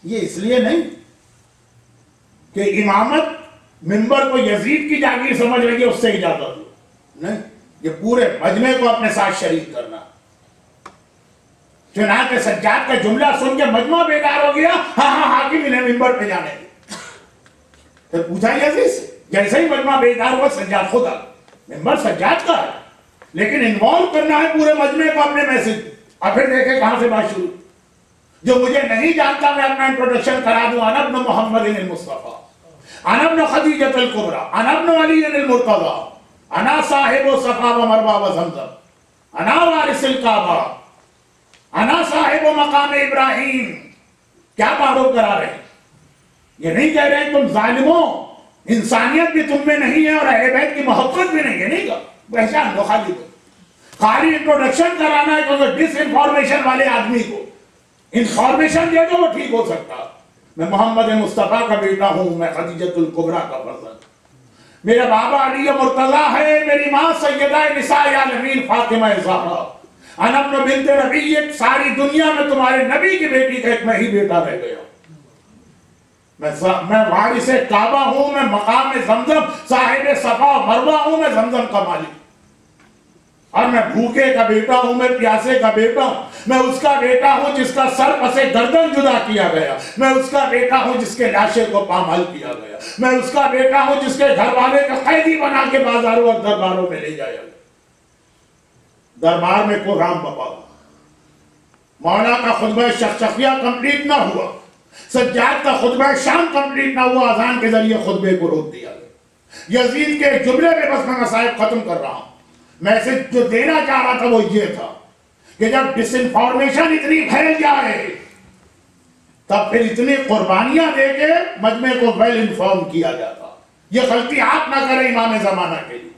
یہ اس لیے نہیں کہ امامت منبر کو یزید کی جاگیر سمجھ رہی ہے اس سے اجازت ہو, نہیں, یہ پورے مجمع کو اپنے ساتھ شریک کرنا. چنانچہ سجاد کا جملہ سن کے مجمع بیدار ہو گیا, ہاں ہاں حاکم انہیں منبر پہ جانے دے. پھر پوچھا یزید سے, جیسے ہی مجمع بیدار ہوا سجاد خود آ, منبر سجاد کا ہے لیکن انوالو کرنا ہے پورے مجمع کو اپنے میسج. اور پھر دیکھیں کہاں سے بات شروع. جو مجھے نہیں جانتا میں اپنا انٹروڈکشن کرا دوں. انا ابن محمد المصطفیٰ, انا ابن خدیجۃ الکبریٰ, انا ابن علی المرتضیٰ, انا صاحب صفا و مروہ و زمزم, انا وارث الکعبہ, انا صاحب مقام ابراہیم. کیا تعارف کرا رہے ہیں؟ یہ نہیں کہہ رہے ہیں تم ظالموں, انسانیت بھی تم میں نہیں ہے اور اہل بیت کی محبت بھی نہیں ہے. نہیں کہا, پہچان لو. خالی انٹروڈکشن کرانا ہے تو ڈس انفارمیشن والے آدمی کو انفارمیشن دے دو وہ ٹھیک ہو سکتا. میں محمد مصطفیٰ کا بیٹا ہوں, میں خدیجۃ الکبریٰ کا فرزند, میرا بابا علی مرتضیٰ ہے, میری ماں سیدہ نساء العالمین فاطمہ زہرا, انا ابن بنت ربیع. ساری دنیا میں تمہارے نبی کی بیٹی کا ایک میں ہی بیٹا رہ گیا. میں وارث کعبہ ہوں, میں مقام زمزم صاحب صفا مروہ ہوں, میں زمزم کا مالک, اور میں بھوکے کا بیٹا ہوں, میں پیاسے کا بیٹا ہوں, میں اس کا بیٹا ہوں جس کا سر پسے گردن جدا کیا گیا, میں اس کا بیٹا ہوں جس کے لاشے کو پامال کیا گیا, میں اس کا بیٹا ہوں جس کے گھر والے کو قیدی بنا کے بازاروں اور درباروں میں لے جایا گیا. دربار میں قرآن بپا, مولا کا خطبہ شخشقیہ کمپلیٹ نہ ہوا, سجاد کا خطبہ شام کمپلیٹ نہ ہوا, اذان کے ذریعے خطبے کو روک دیا گیا. یزید کے جملے میں بس میں مسائل ختم کر رہا ہوں. میسج جو دینا چاہ رہا تھا وہ یہ تھا کہ جب ڈس انفارمیشن اتنی پھیل جائے تب پھر اتنی قربانیاں دے کے مجمع کو ویل انفارم کیا جاتا. یہ غلطی آپ نہ کریں امام زمانہ کے لیے,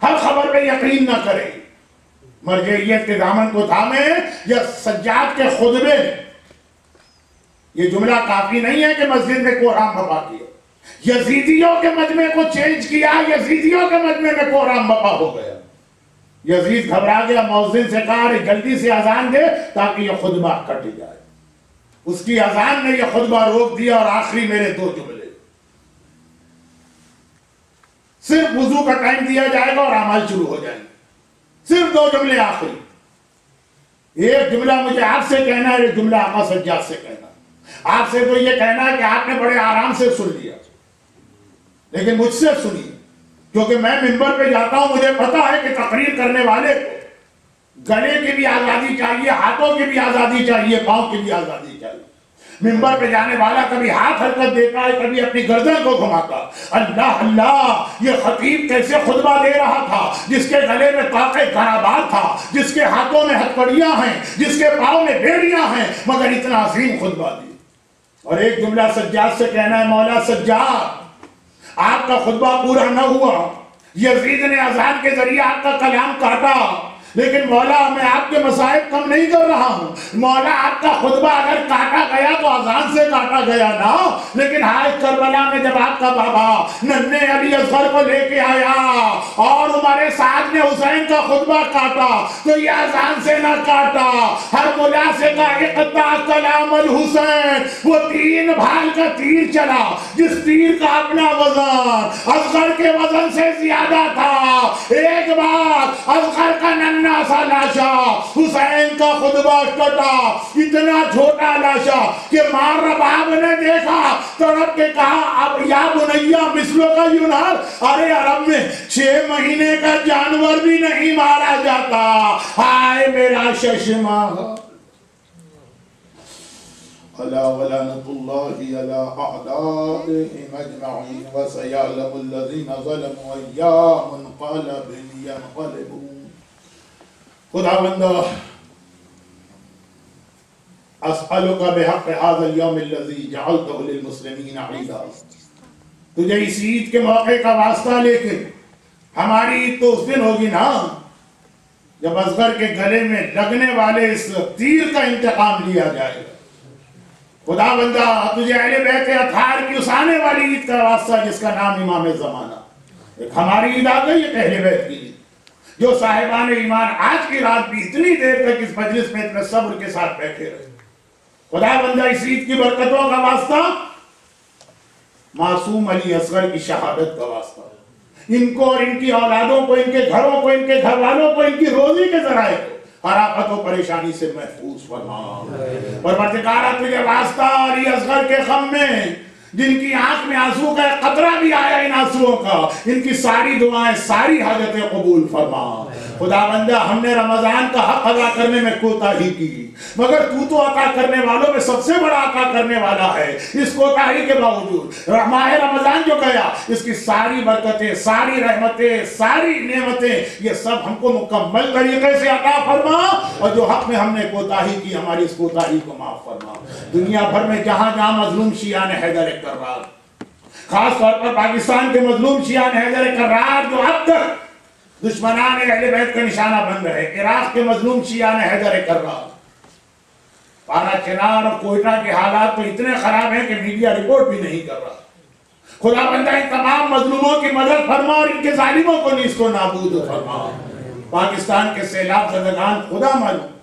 ہر خبر پہ یقین نہ کریں, مرجعیت کے دامن کو تھامیں. یا سجاد کے خطبے یہ جملہ کافی نہیں ہے کہ مسجد میں قرآن بپا کیا, یزیدیوں کے مجمع کو چینج کیا, یزیدیوں کے مجمع میں قرآن بپا ہو گیا. یزید گھبرا گیا, مؤذن سے کہا جلدی سے اذان دے تاکہ یہ خطبہ کٹ جائے. اس کی اذان نے یہ خطبہ روک دیا, اور آخری میرے 2 جملے, صرف وضو کا ٹائم دیا جائے گا اور اعمال شروع ہو جائیں گے. صرف 2 جملے آخری. ایک جملہ مجھے آپ سے کہنا ہے، ایک جملہ آقا سجاد سے کہنا ہے۔ آپ سے تو یہ کہنا ہے کہ آپ نے بڑے آرام سے سن لیا، لیکن مجھ سے سنیے، کیونکہ میں منبر پہ جاتا ہوں، مجھے پتا ہے کہ تقریر کرنے والے کو گلے کی بھی آزادی چاہیے، ہاتھوں کی بھی آزادی چاہیے، پاؤں کی بھی آزادی چاہیے۔ منبر پہ جانے والا کبھی ہاتھ حرکت دیتا ہے، کبھی اپنی گردن کو گھماتا۔ اللہ اللہ، یہ خطیب کیسے خطبہ دے رہا تھا، جس کے گلے میں طاقے گھناباد تھا، جس کے ہاتھوں میں ہتھکڑیاں ہیں، جس کے پاؤں میں بیڑیاں ہیں، مگر اتنا عظیم خطبہ دی۔ اور ایک جملہ سجاد سے کہنا ہے، مولا سجاد، آپ کا خطبہ پورا نہ ہوا، یزید نے اذان کے ذریعے آپ کا کلام کاٹا، لیکن مولا میں آپ کے مصائب کم نہیں کر رہا ہوں۔ مولا آپ کا خطبہ اگر کاٹا گیا تو اذان سے کاٹا گیا نا، لیکن آج کربلا میں جب آپ کا بابا ننھے علی اصغر کو لے کے آیا اور ہمارے ساتھ نے حسین کا خطبہ کاٹا تو یہ اذان سے نہ کاٹا، ہر ملا سے کا اقطاع کلام الحسین، وہ تین بھال کا تیر چلا جس تیر کا اپنا وزن اصغر کے وزن سے زیادہ تھا۔ ایک بار اصغر کا ننھا سا لاشا حسین کا خطبہ کٹا، اتنا چھوٹا لاشا کہ ماں رباب نے دیکھا، تڑپ کے کہا اب یا بنیا مثلوں کا ینار، ارے عرب میں 6 مہینے کا جانور بھی نہیں مارا جاتا، ہائے میرا ششمہ۔ الا ولعنۃ اللہ علی اعدائهم اجمعین وسیعلم الذین ظلموا ای منقلب ینقلبون۔ خداوندہ اسألک بحق هذا اليوم الذي جعلته للمسلمین عیدا، تجھے اس عید کے موقع کا واسطہ لے کے، ہماری عید تو اس دن ہوگی نا جب اصغر کے گلے میں لگنے والے اس تیر کا انتقام لیا جائے گا۔ خداوندہ تجھے اہل بیت اطہار کی اس آنے والی عید کا واسطہ جس کا نام امام زمانہ، ایک ہماری عید آ گئی، ایک اہل بیت کی عید، جو صاحبان ایمان آج کی رات بھی اتنی دیر تک اس مجلس میں اتنے صبر کے ساتھ بیٹھے رہے۔ خداوندہ اس عید کی برکتوں کا واسطہ معصوم علی اصغر کی شہادت کا واسطہ، ان کو اور ان کی اولادوں کو، ان کے گھروں کو، ان کے گھر والوں کو، ان کی روزی کے ذرائع کو حرافت و پریشانی سے محفوظ فرما۔ پروردگارہ تجھے واسطہ علی اصغر کے غم میں جن کی آنکھ میں آنسو کا قطرہ بھی آیا ان آنسوؤں کا، ان کی ساری دعائیں، ساری حاجتیں قبول فرما۔ خداوندہ ہم نے رمضان کا حق ادا کرنے میں کوتاہی کی، مگر تو عطا کرنے والوں میں سب سے بڑا عطا کرنے والا ہے۔ اس کوتاہی کے باوجود ماہ رمضان جو گیا، اس کی ساری برکتیں، ساری رحمتیں، ساری نعمتیں، یہ سب ہم کو مکمل طریقے سے عطا فرما، اور جو حق میں ہم نے کوتاہی کی، ہماری اس کوتاہی کو معاف فرما۔ دنیا بھر میں جہاں جہاں مظلوم شیعان حیدر کرار، خاص طور پر پاکستان کے مظلوم شیعان حیدر کرار جو اب تک دشمنان اہل بیت کا نشانہ بن رہے، عراق کے مظلوم شیعان حیدر کرار، پارا چنار اور کوئٹہ کے حالات تو اتنے خراب ہیں کہ میڈیا رپورٹ بھی نہیں کر رہا۔ خداوندہ ان تمام مظلوموں کی مدد فرما اور ان کے ظالموں کو نیست و نابود فرما۔ پاکستان کے سیلاب زدگان خدا معلوم،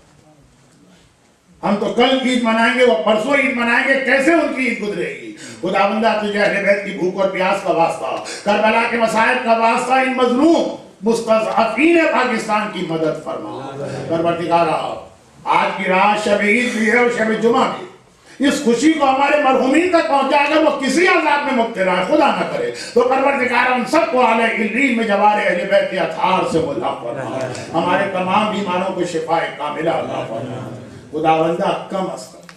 ہم تو کل عید منائیں گے، وہ پرسوں عید منائیں گے، کیسے ان کی عید گزرے گی؟ خداوندہ تجھے اہل بیت کی بھوک اور پیاس کا واسطہ، کربلا کے مصائب کا واسطہ، ان مظلوم مستضعفین پاکستان کی مدد فرما۔ پروردگارہ آج کی رات شب عید بھی ہے اور شب جمعہ بھی، اس خوشی کو ہمارے مرحومین تک پہنچا، اگر وہ کسی عذاب میں مبتلا ہے خدا نہ کرے تو پروردگارہ ان سب کو اعلی علیین میں جوار اہل بیت کے اطہار سے ملحق فرما، ہمارے تمام بیماروں کو شفاء کاملہ عطا فرما۔ خداوندہ کم از کم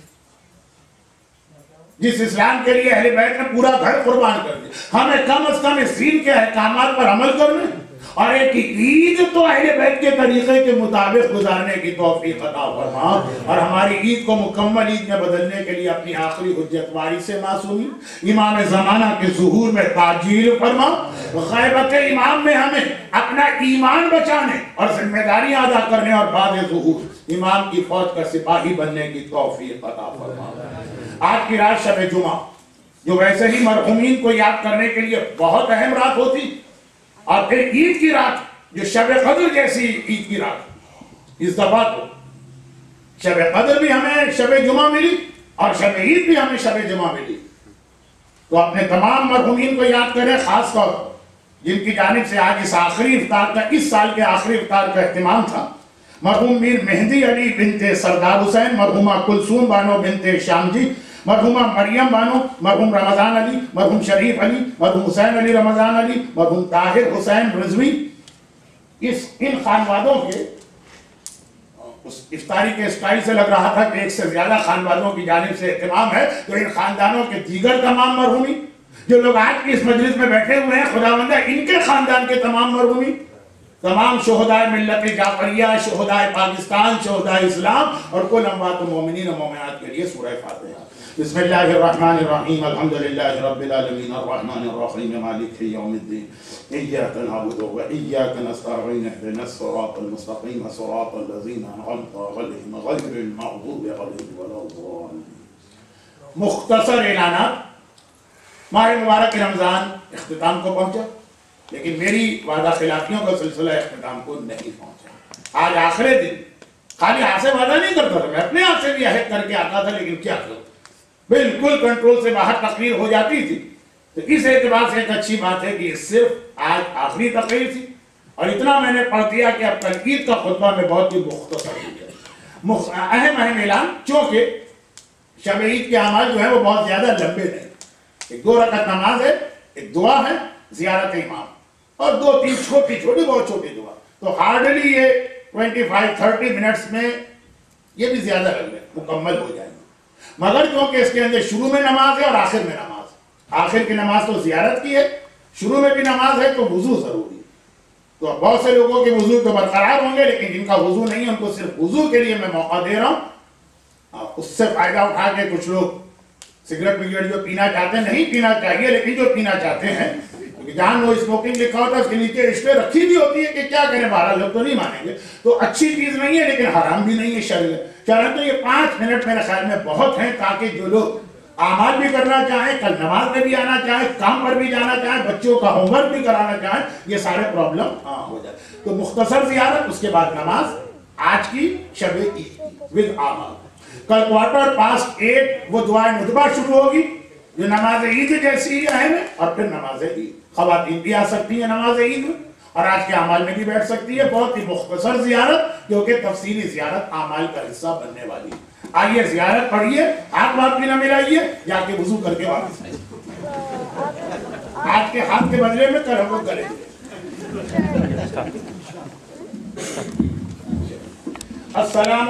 جس اسلام کے لیے اہل بیت نے پورا گھر قربان کر دیا، ہمیں کم از کم اس دین کے احکامات پر عمل کرنے اور ایک عید تو اہل بیت کے طریقے کے مطابق گزارنے کی توفیق عطا فرما، اور ہماری عید کو مکمل عید میں بدلنے کے لیے اپنی آخری حجت واری سے معصومی امام زمانہ کے ظہور میں تعجیل فرما۔ غیبت امام میں ہمیں اپنا ایمان بچانے اور ذمہ داریاں ادا کرنے اور بعد ظہور امام کی فوج کا سپاہی بننے کی توفیق عطا فرما۔ آج کی رات شب جمعہ جو ویسے ہی مرحومین کو یاد کرنے کے لیے بہت اہم رات ہوتی، اور پھر عید کی رات جو شب قدر جیسی عید کی رات، اس دفعہ تو شب قدر بھی ہمیں شب جمعہ ملی اور شب عید بھی ہمیں شب جمعہ ملی، تو اپنے تمام مرحومین کو یاد کریں، خاص طور جن کی جانب سے آج اس آخری افطار کا، اس سال کے آخری افطار کا اہتمام تھا۔ مرحوم میر مہندی علی بنت سردار حسین، مرحومہ کلثوم بانو بنت شام جی، مرحومہ مریم بانو، مرحوم رمضان علی، مرحوم شریف علی، مرحوم حسین علی رمضان علی، مرحوم طاہر حسین رضوی، ان خانوادوں کے اس افطاری کے اسٹائل سے لگ رہا تھا کہ ایک سے زیادہ خانوادوں کی جانب سے اہتمام ہے، تو ان خاندانوں کے دیگر تمام مرحومی جو لوگ آج کی اس مجلس میں بیٹھے ہوئے ہیں، خداوندہ ان کے خاندان کے تمام مرحومی، تمام شہدائے ملت جعفریہ، شہدائے پاکستان، شہدائے اسلام اور کل اموات المومنین و مومنات کے لیے سورہ فاتحہ۔ بسم اللہ الرحمن الرحیم، الحمدللہ رب العالمین، الرحمن الرحیم، مالک یوم الدین، ایاک نعبد و ایاک نستعین، اہدنا الصراط المستقیم، صراط الذین انعمت علیہم غیر المغضوب علیہم ولا الضالین۔ مختصر اعلانات۔ ماہ مبارک رمضان اختتام کو پہنچا، لیکن میری وعدہ خلافیوں کا سلسلہ اختتام کو نہیں پہنچا۔ آج آخری دن خالی ہاتھ سے وعدہ نہیں کرتا تھا، میں اپنے آپ سے بھی عہد کر کے آتا تھا، لیکن کیا کروں، بالکل کنٹرول سے باہر تقریر ہو جاتی تھی۔ تو اس اعتبار سے ایک اچھی بات ہے کہ صرف آج آخری تقریر تھی، اور اتنا میں نے پڑھ دیا کہ اب کل عید کا خطبہ میں بہت ہی مختصر ہو گیا۔ اہم اعلان، چونکہ شب عید کے اعمال جو ہیں وہ بہت زیادہ لمبے نہیں، ایک 2 رکعت نماز ہے، ایک دعا ہے، زیارت امام، اور 2-3 چھوٹی بہت چھوٹی دعا، تو ہارڈلی یہ 25-30 منٹس میں یہ بھی زیادہ لگ رہے مکمل ہو جائیں گے۔ مگر کیونکہ اس کے اندر شروع میں نماز ہے اور آخر میں نماز، آخر کی نماز تو زیارت کی ہے، شروع میں بھی نماز ہے، تو وضو ضروری ہے۔ تو بہت سے لوگوں کے وضو تو برقرار ہوں گے، لیکن جن کا وضو نہیں ہے ان کو صرف وضو کے لیے میں موقع دے رہا ہوں۔ اس سے فائدہ اٹھا کے کچھ لوگ سگریٹ وگریٹ جو پینا چاہتے ہیں، نہیں پینا چاہیے، لیکن جو پینا چاہتے ہیں، جہاں نو اسموکنگ لکھا ہوتا ہے اس کے نیچے اسٹے رکھی بھی ہوتی ہے کہ کیا کریں، 12 لوگ تو نہیں مانیں گے، تو اچھی چیز نہیں ہے، لیکن حرام بھی نہیں ہے شرعاً۔ تو یہ 5 منٹ میرے خیال میں بہت ہیں، تاکہ جو لوگ اعمال بھی کرنا چاہیں، کل نماز میں بھی آنا چاہیں، کام پر بھی جانا چاہیں، بچوں کا ہوم ورک بھی کرانا چاہیں، یہ سارے پرابلم ہو جائے۔ تو مختصر زیارت، اس کے بعد نماز، آج کی شب عید ود اعمال۔ کل 8:15 وہ دعائے ندبہ شروع ہوگی جو نماز عید جیسی ہی اہم ہے، اور پھر نماز عید۔ خواتین بھی آ سکتی ہیں نماز عید میں، اور آج کے اعمال میں بھی بیٹھ سکتی ہے۔ بہت ہی مختصر زیارت، کیونکہ تفصیلی زیارت اعمال کا حصہ بننے والی ہے۔ آئیے زیارت پڑھیے، ہاتھ بھی نہ ملائیے، جا کے وضو کر کے واپس آئیے۔ آج کے ہاتھ کے بدلے میں کل ہم لوگ کریں گے۔ السلام